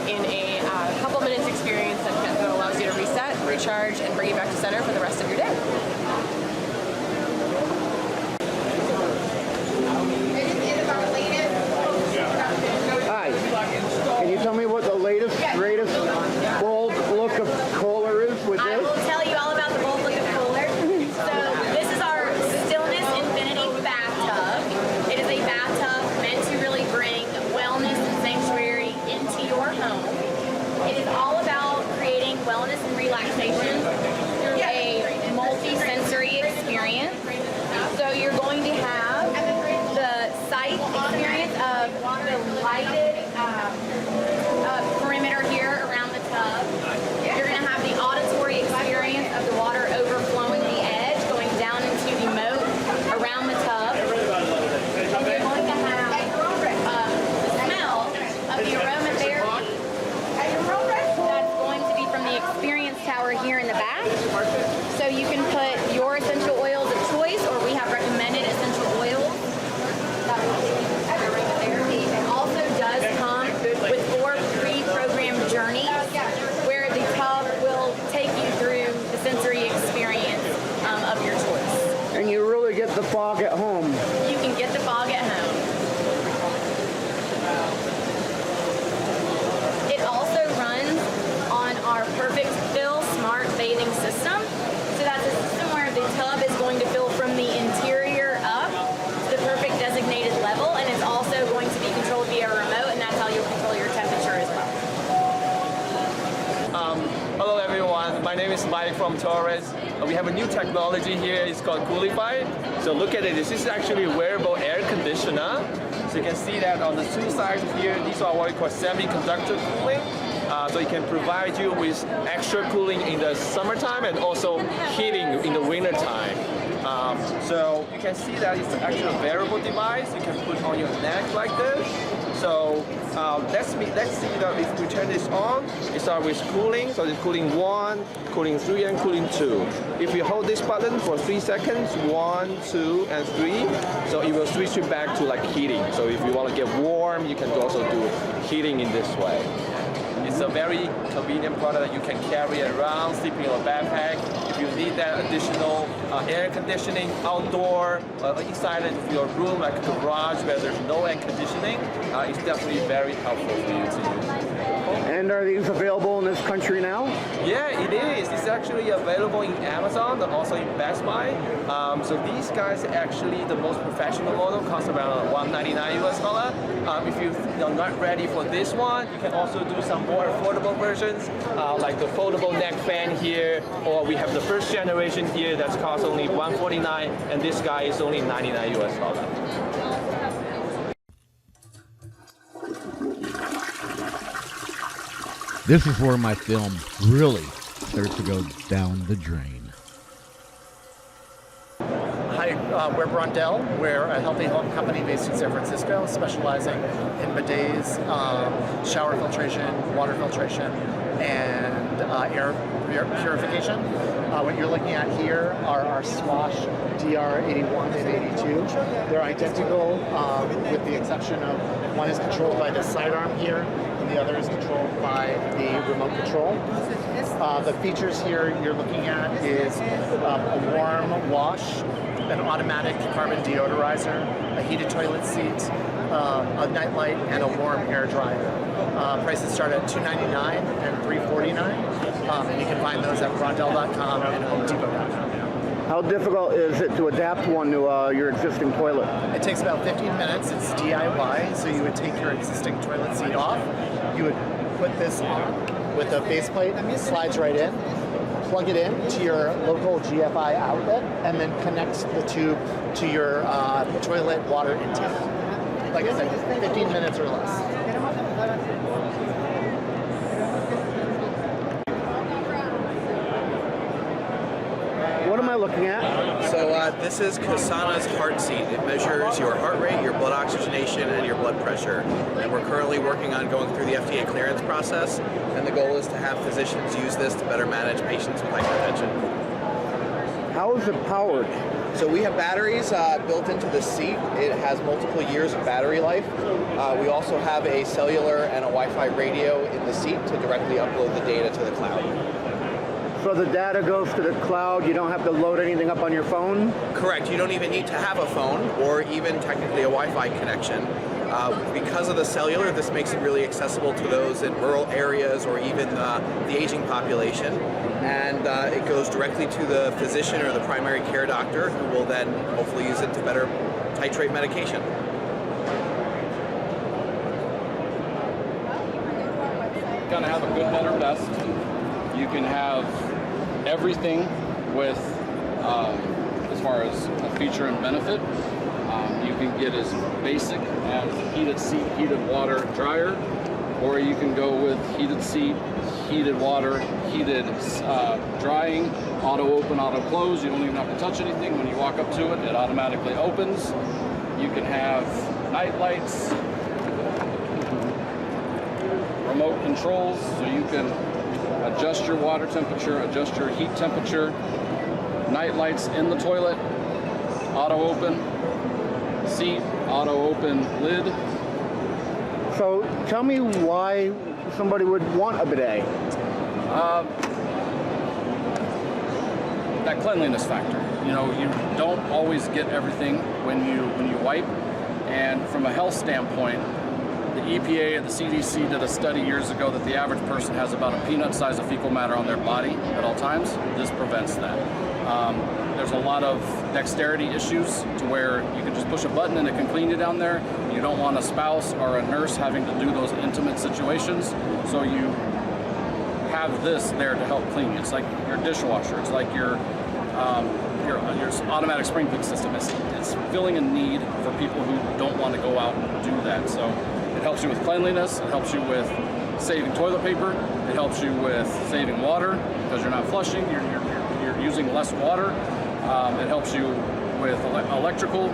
in a couple minutes experience that allows you to reset, recharge, and bring you back to center for the rest of your day. Hi. Can you tell me what the latest, greatest, bold look of Kohler is with I this? will tell you all about the bold look of Kohler. So this is our Stillness Infinity bathtub. It is a tower here in the back. So you can put your essential oils of choice, or we have recommended essential oils that will take you through aromatherapy. It also does come with 4 pre-programmed journeys where the tub will take you through the sensory experience of your choice. And you really get the fog at home. You can get the fog at home. It also runs on our Perfect Fill Smart Bathing System. So that's a system where the tub is going to fill from the interior up to the perfect designated level, and it's also going to be controlled via a remote, and that's how you'll control your temperature as well. Hello everyone, my name is Mike from Torres. We have a new technology here, it's called Coolify. So look at it, this is actually a wearable air conditioner. So you can see that on the 2 sides here, these are what we call semiconductor cooling. So it can provide you with extra cooling in the summertime and also heating in the winter time. So you can see that it's actually a wearable device you can put on your neck like this. So let's see that if we turn this on, it starts with cooling. So it's cooling 1, cooling 3, and cooling 2. If you hold this button for 3 seconds, 1, 2, and 3, so it will switch it back to like heating. So if you want to get warm, you can also do heating in this way. It's a very convenient product that you can carry around, sleep in your backpack. If you need that additional air conditioning outdoor, inside of your room, like a garage where there's no air conditioning, it's definitely very helpful for you to use. And are these available in this country now? Yeah, it is. It's actually available in Amazon and also in Best Buy. So these guys actually, the most professional model costs around $199 US. If you're not ready for this one, you can also do some more affordable versions, like the foldable neck fan here, or we have the first generation here that's cost only $149, and this guy is only $99 US. This is where my film really starts to go down the drain. Hi, we're Brundell. We're a healthy home company based in San Francisco, specializing in bidets, shower filtration, water filtration, and air purification. What you're looking at here are our Swash DR81 and 82. They're identical with the exception of one is controlled by the sidearm here, and the other is controlled by the remote control. The features here you're looking at is a warm wash, an automatic carbon deodorizer, a heated toilet seat, a nightlight, and a warm air dryer. Prices start at $299 and $349. And you can find those at Brundell.com and HomeDepot.com. How difficult is it to adapt one to your existing toilet? It takes about 15 minutes. It's DIY, so you would take your existing toilet seat off. You would put this on with a faceplate, slides right in, plug it in to your local GFI outlet, and then connect the tube to your toilet water intake. Like I said, 15 minutes or less. What am I looking at? So this is Kasana's heart seat. It measures your heart rate, your blood oxygenation, and your blood pressure. And we're currently working on going through the FDA clearance process, and the goal is to have physicians use this to better manage patients with hypertension. How is it powered? So we have batteries built into the seat. It has multiple years of battery life. We also have a cellular and a Wi-Fi radio in the seat to directly upload the data to the cloud. So the data goes to the cloud, you don't have to load anything up on your phone? Correct, you don't even need to have a phone or even technically a Wi-Fi connection. Because of the cellular, this makes it really accessible to those in rural areas or even the aging population. And it goes directly to the physician or the primary care doctor, who will then hopefully use it to better titrate medication. Gonna have a good, better, best. You can have everything with as far as a feature and benefit. You can get as basic as heated seat, heated water dryer, or you can go with heated seat, heated water, heated drying, auto open, auto close. You don't even have to touch anything. When you walk up to it, it automatically opens. You can have night lights, remote controls, so you can adjust your water temperature, adjust your heat temperature, night lights in the toilet, auto open seat, auto open lid. So tell me why somebody would want a bidet. That cleanliness factor. You know, you don't always get everything when you wipe, and from a health standpoint, the EPA and the CDC did a study years ago that the average person has about a peanut size of fecal matter on their body at all times. This prevents that. There's a lot of dexterity issues to where you can just push a button and it can clean you down there. You don't want a spouse or a nurse having to do those intimate situations, so you have this there to help clean you. It's like your dishwasher. It's like your automatic spring clean system. It's filling a need for people who don't want to go out and do that. So it helps you with cleanliness. It helps you with saving toilet paper. It helps you with saving water because you're not flushing. You're using less water. It helps you with electrical.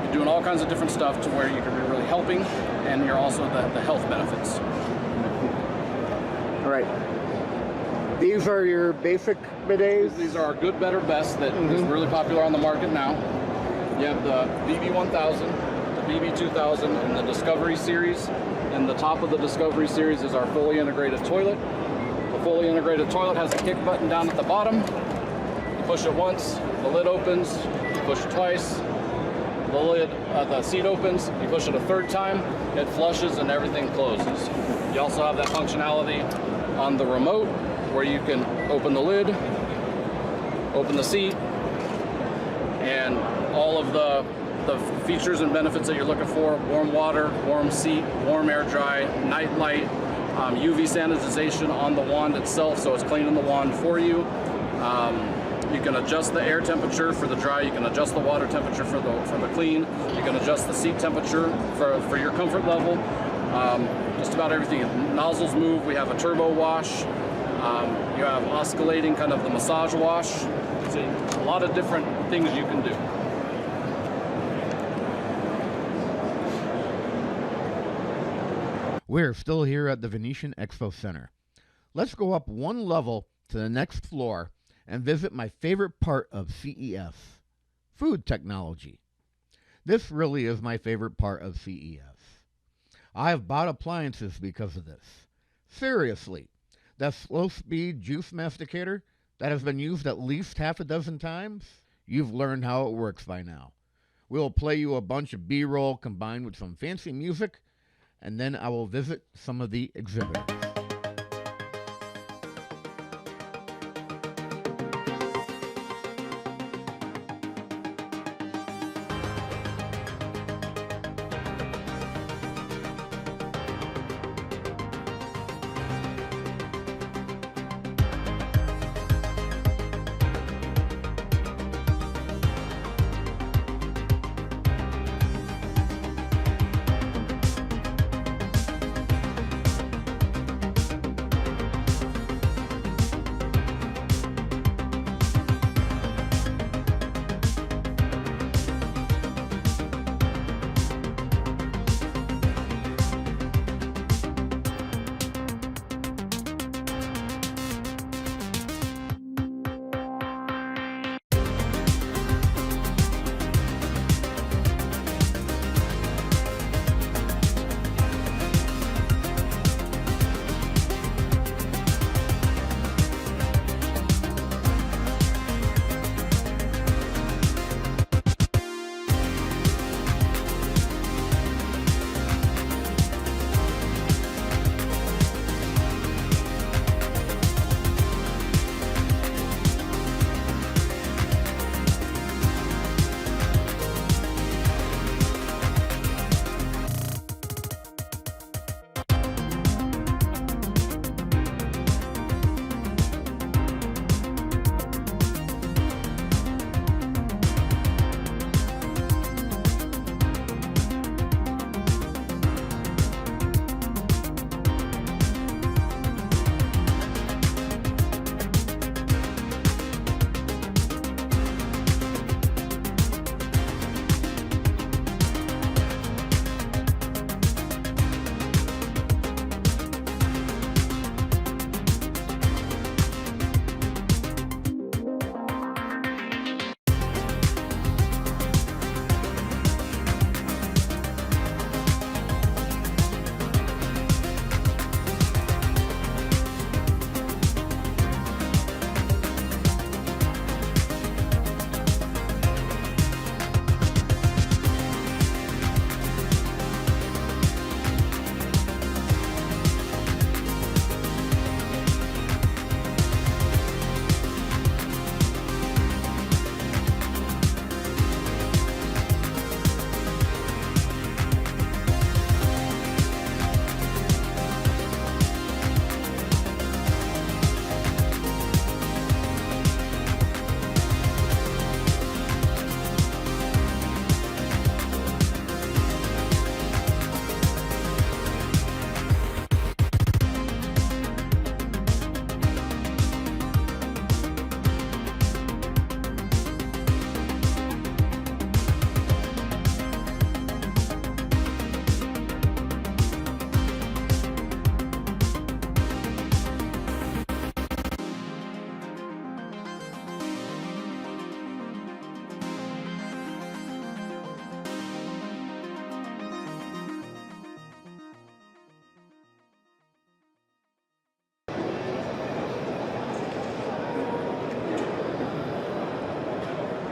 You're doing all kinds of different stuff to where you can be really helping, and you're also the health benefits. All right. These are your basic bidets? These are our good, better, best that is really popular on the market now. You have the BB1000, the BB2000, and the Discovery series. And the top of the Discovery series is our fully integrated toilet. The fully integrated toilet has a kick button down at the bottom. You push it once, the lid opens. You push it twice, the seat opens. You push it a third time, it flushes and everything closes. You also have that functionality on the remote where you can open the lid, open the seat, and all of the features and benefits that you're looking for: warm water, warm seat, warm air dry, night light, UV sanitization on the wand itself, so it's cleaning the wand for you. You can adjust the air temperature for the dry. You can adjust the water temperature for the clean. You can adjust the seat temperature for your comfort level. Just about everything. Nozzles move. We have a turbo wash. You have oscillating, kind of the massage wash. So a lot of different things you can do. We're still here at the Venetian Expo Center. Let's go up one level to the next floor and visit my favorite part of CES, food technology. This really is my favorite part of CES. I have bought appliances because of this. Seriously, that slow-speed juice masticator that has been used at least half a dozen times, you've learned how it works by now. We'll play you a bunch of B-roll combined with some fancy music, and then I will visit some of the exhibitors.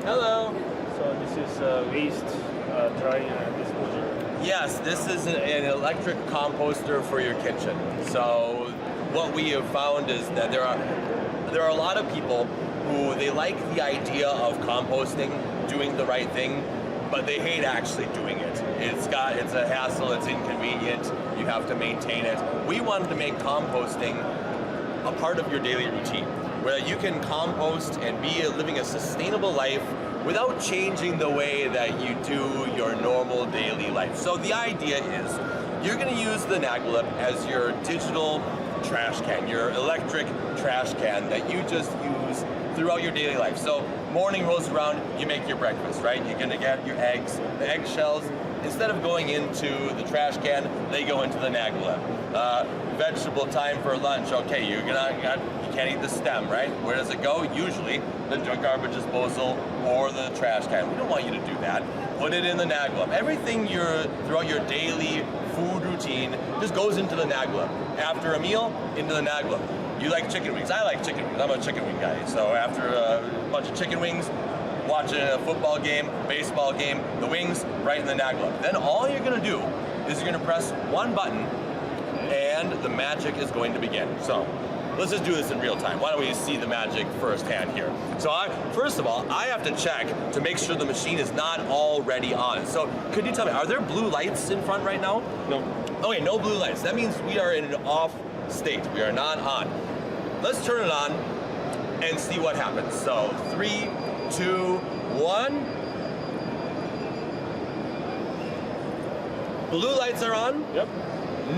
Hello. So this is waste dryer disposer. Yes, this is an electric composter for your kitchen. So what we have found is that there are a lot of people who they like the idea of composting, doing the right thing, but they hate actually doing it. It's a hassle, it's inconvenient, you have to maintain it. We wanted to make composting a part of your daily routine, where you can compost and be living a sustainable life without changing the way that you do your normal daily life. So the idea is you're going to use the Naglip as your digital trash can, your electric trash can that you just use throughout your daily life. So morning rolls around, you make your breakfast, right? You're going to get your eggs, the eggshells. Instead of going into the trash can, they go into the Naglip. Vegetable time for lunch. Okay, you can't eat the stem, right? Where does it go? Usually the garbage disposal or the trash can. We don't want you to do that. Put it in the Naglip. Everything throughout your daily food routine just goes into the Naglip. After a meal, into the Naglip. You like chicken wings? I like chicken wings. I'm a chicken wing guy. So after a bunch of chicken wings, watching a football game, baseball game, the wings right in the Naglip. Then all you're going to do is you're going to press one button and the magic is going to begin. So let's just do this in real time. Why don't we see the magic firsthand here? So first of all, I have to check to make sure the machine is not already on. So could you tell me, are there blue lights in front right now? No. Okay, no blue lights. That means we are in an off state. We are not on. Let's turn it on and see what happens. So 3, 2, 1. Blue lights are on. Yep.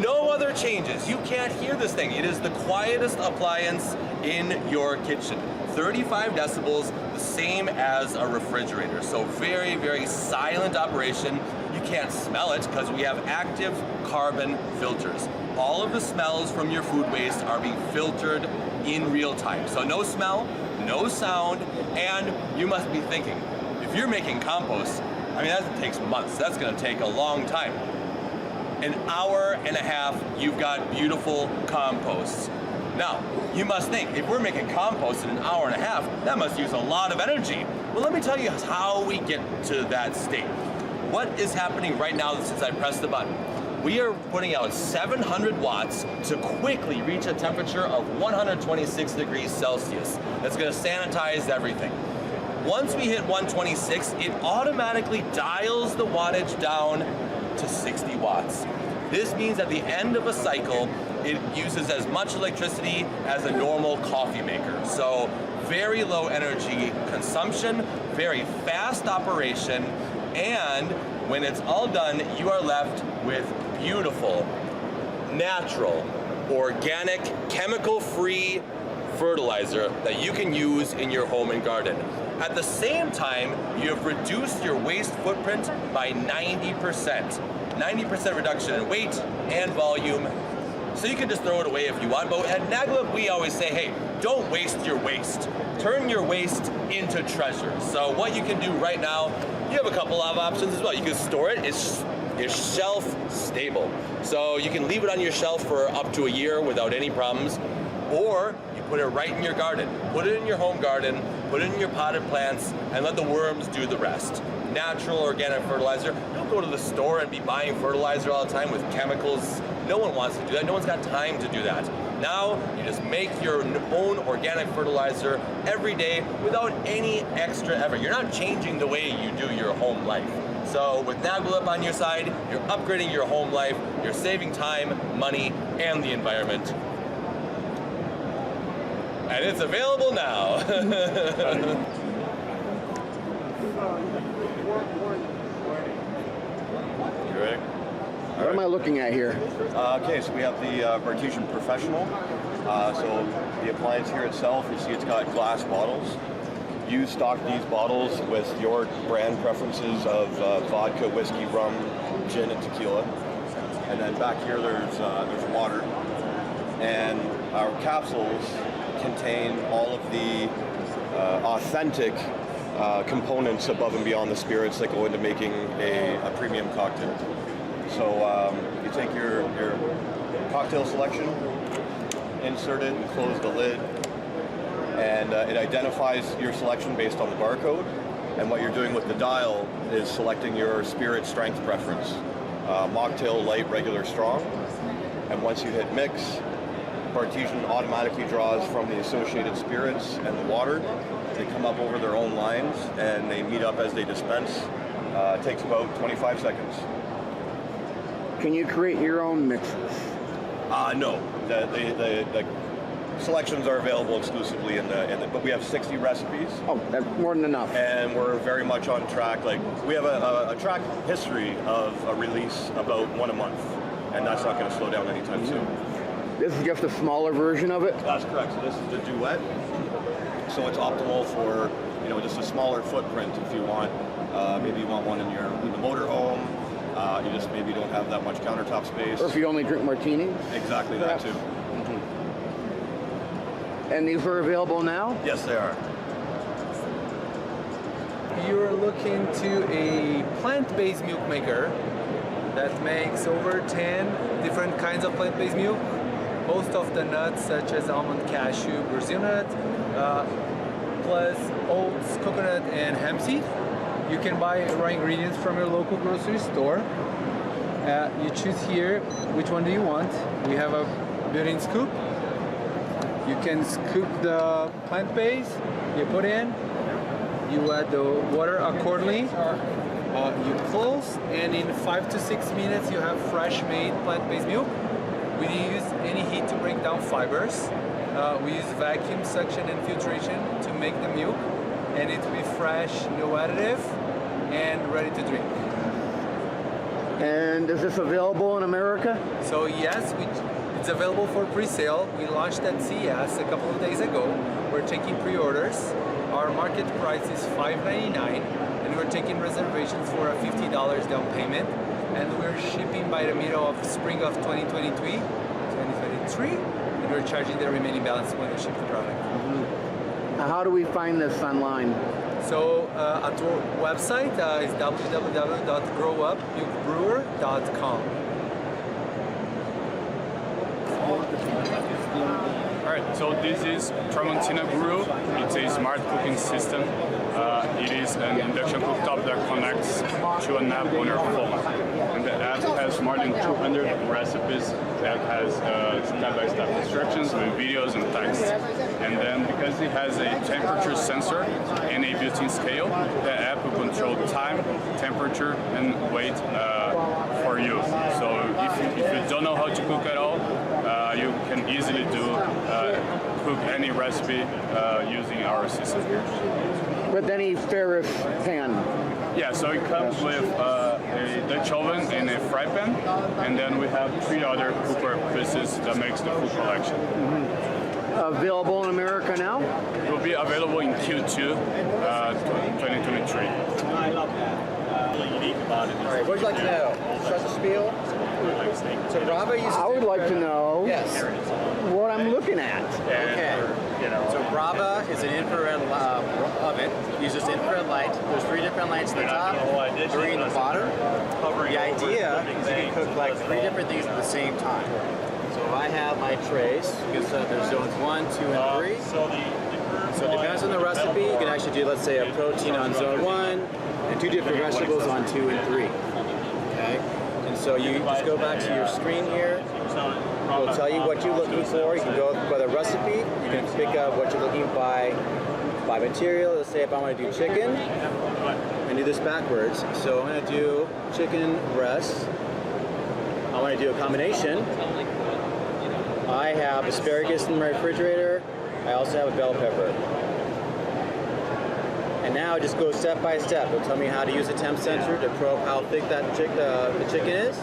No other changes. You can't hear this thing. It is the quietest appliance in your kitchen. 35 decibels, the same as a refrigerator. So very, very silent operation. You can't smell it because we have active carbon filters. All of the smells from your food waste are being filtered in real time. So no smell, no sound, and you must be thinking, if you're making compost, I mean, that takes months. That's gonna take a long time. An hour and a half, you've got beautiful composts. Now, you must think, if we're making compost in an hour and a half, that must use a lot of energy. Well, let me tell you how we get to that state. What is happening right now since I pressed the button? We are putting out 700 watts to quickly reach a temperature of 126 degrees Celsius. That's gonna sanitize everything. Once we hit 126, it automatically dials the wattage down to 60 watts. This means at the end of a cycle, it uses as much electricity as a normal coffee maker. So very low energy consumption, very fast operation, and when it's all done, you are left with beautiful, natural, organic, chemical-free fertilizer that you can use in your home and garden. At the same time, you have reduced your waste footprint by 90%. 90% reduction in weight and volume. So you can just throw it away if you want. But at Naglip, we always say, hey, don't waste your waste. Turn your waste into treasure. So what you can do right now, you have a couple of options as well. You can store it. It's shelf stable. So you can leave it on your shelf for up to a year without any problems. Or you put it right in your garden. Put it in your home garden, put it in your potted plants, and let the worms do the rest. Natural organic fertilizer. Don't go to the store and be buying fertilizer all the time with chemicals. No one wants to do that. No one's got time to do that. Now, you just make your own organic fertilizer every day without any extra effort. You're not changing the way you do your home life. So with Naglip on your side, you're upgrading your home life, you're saving time, money, and the environment. And it's available now. You ready? What am I looking at here? Okay, so we have the Bartesian Professional. So the appliance here itself, you see it's got glass bottles. You stock these bottles with your brand preferences of vodka, whiskey, rum, gin, and tequila. And then back here there's water. And our capsules contain all of the authentic components above and beyond the spirits that go into making a premium cocktail. So you take your cocktail selection, insert it, and close the lid, and it identifies your selection based on the barcode. And what you're doing with the dial is selecting your spirit strength preference. Mocktail, light, regular, strong. And once you hit mix, Partition automatically draws from the associated spirits and the water. They come up over their own lines and they meet up as they dispense. It takes about 25 seconds. Can you create your own mixes? No. The selections are available exclusively in the, but we have 60 recipes. Oh, that's more than enough. And we're very much on track. Like, we have a track history of a release about one a month, and that's not going to slow down anytime soon. This is just a smaller version of it? That's correct. So this is the Duet. So it's optimal for, just a smaller footprint if you want. Maybe you want one in the motorhome. You just maybe don't have that much countertop space. Or if you only drink martinis? Exactly, that too. And these are available now? Yes, they are. You're looking to a plant-based milk maker that makes over 10 different kinds of plant-based milk. Most of the nuts, such as almond, cashew, Brazil nut, plus oats, coconut, and hemp seed. You can buy raw ingredients from your local grocery store. You choose here which one do you want. We have a built-in scoop. You can scoop the plant base, you put in, you add the water accordingly, you close, and in 5 to 6 minutes you have fresh made plant-based milk. We didn't use any heat to break down fibers. We use vacuum suction and filtration to make the milk, and it will be fresh, no additive, and ready to drink. And is this available in America? So yes, it's available for pre-sale. We launched at CES a couple of days ago. We're taking pre-orders. Our market price is $5.99, and we're taking reservations for a $50 down payment. And we're shipping by the middle of spring of 2023, and we're charging the remaining balance when we ship the product. How do we find this online? So at our website is www.growupmilkbrewer.com. Alright, so this is Tramontina Brew. It's a smart cooking system. It is an induction cooktop that connects to an app on your phone. And the app has more than 200 recipes that has step-by-step instructions with videos and text. And then because it has a temperature sensor and a built-in scale, the app will control time, temperature, and weight for you. So if you don't know how to cook at all, you can easily cook any recipe using our system. With any Ferris pan? Yeah, so it comes with a Dutch oven and a fry pan, and then we have 3 other cookware pieces that makes the full collection. Available in America now? It will be available in Q2 2023. I love that. Really unique about it. All right, what would you like to know? Start the spiel? So Brava uses... I would like to know what I'm looking at. Okay. So Brava is an infrared oven. It uses infrared light. There's 3 different lights at the top, 3 in the bottom. The idea is you can cook like 3 different things at the same time. So if I have my trays, because there's zones 1, 2, and 3. So it depends on the recipe. You can actually do, let's say, a protein on zone 1 and 2 different vegetables on 2 and 3. Okay. And so you just go back to your screen here. It'll tell you what you're looking for. You can go by the recipe. You can pick up what you're looking by material. Let's say if I want to do chicken, and do this backwards. So I'm going to do chicken breast. I want to do a combination. I have asparagus in my refrigerator. I also have a bell pepper. And now just go step by step. It'll tell me how to use a temp sensor to probe how thick the chicken is.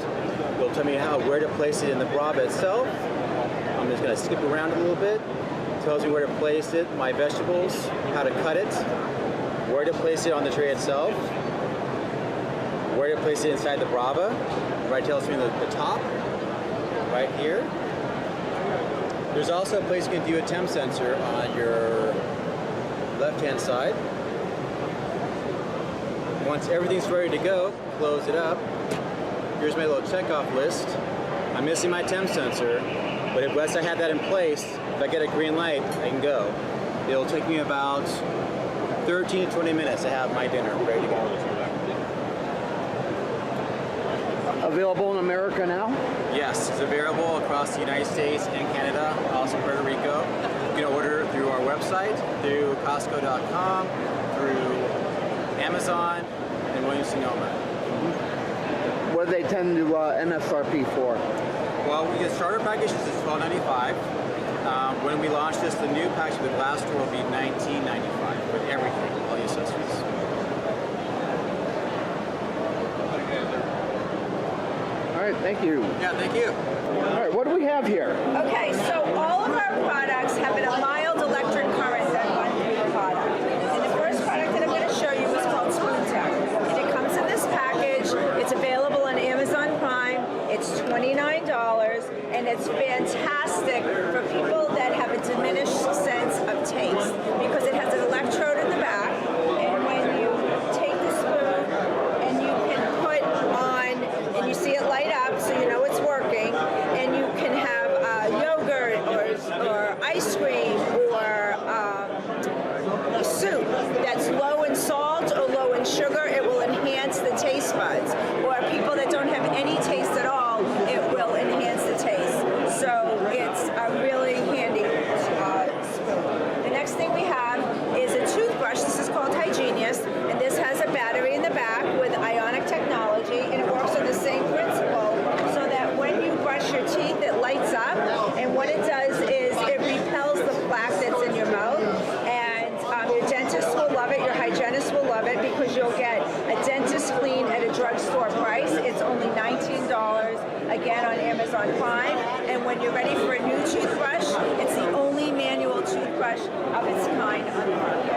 It'll tell me where to place it in the Brava itself. I'm just going to skip around a little bit. It tells me where to place it, my vegetables, how to cut it, where to place it on the tray itself, where to place it inside the Brava. Right, tells me the top, right here. There's also a place you can view a temp sensor on your left-hand side. Once everything's ready to go, close it up. Here's my little checkoff list. I'm missing my temp sensor, but once I have that in place, if I get a green light, I can go. It'll take me about 13 to 20 minutes to have my dinner ready to go. Available in America now? Yes, it's available across the United States and Canada, also Puerto Rico. You can order through our website, through Costco.com, through Amazon, and Williams-Sonoma. What do they tend to MSRP for? Well, we get starter packages is $12.95. When we launch this, the new package with the glass door will be $19.95 with everything, all the accessories. All right, thank you. Yeah, thank you. All right, what do we have here? Okay, so all of our products have a mild electric current that runs through the product. And the first product that I'm going to show you is called Spoon Tech. And it comes in this package. It's available on Amazon Prime. It's $29, and it's fantastic for people that have a diminished sense of taste because it has an electrode in the back, and when you take the spoon and you can put on, and you see it light up so you know it's working, and you can have yogurt or ice cream or a soup that's low in salt or low in sugar, it will enhance the taste buds. Or people that don't have any taste at all, it will enhance the taste. So it's a really handy spoon. The next thing we have is a toothbrush. This is called Hygienius, and this has a battery in the back with ionic technology, and it works on the same principle so that when you brush your teeth, it lights up, and what it does is it repels the plaque that's in your mouth, and your dentist will love it, your hygienist will love it, because you'll get a dentist clean at a drugstore price. It's only $19, again on Amazon Prime, and when you're ready for a new toothbrush, it's the only manual toothbrush of its kind on the market.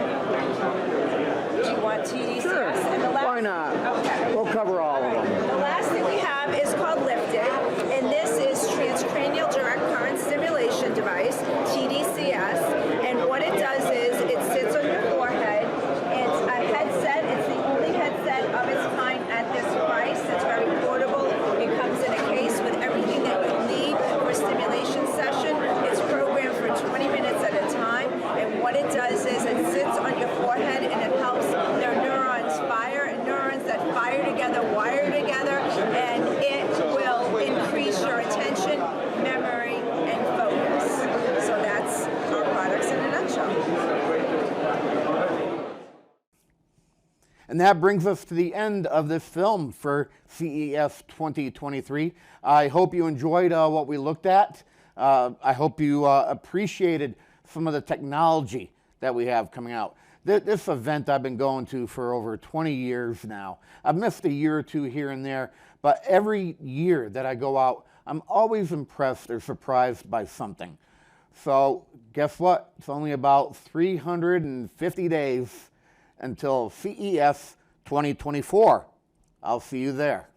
Do you want TDCS? Sure, why not? Okay. We'll cover all of them. The last thing we have is called Lifted, and this is transcranial direct current stimulation device, TDCS, and what it does is it sits on your forehead. It's a headset. It's the only headset of its kind at this price. It's very portable. It comes in a case with everything that you need for a stimulation session. It's programmed for 20 minutes at a time, and what it does is it sits on your forehead and it helps their neurons fire, and neurons that fire together wire together, and it will increase your attention, memory, and focus. So that's our products in a nutshell. And that brings us to the end of this film for CES 2023. I hope you enjoyed what we looked at. I hope you appreciated some of the technology that we have coming out. This event I've been going to for over 20 years now. I've missed a year or two here and there, but every year that I go out, I'm always impressed or surprised by something. So guess what? It's only about 350 days until CES 2024. I'll see you there.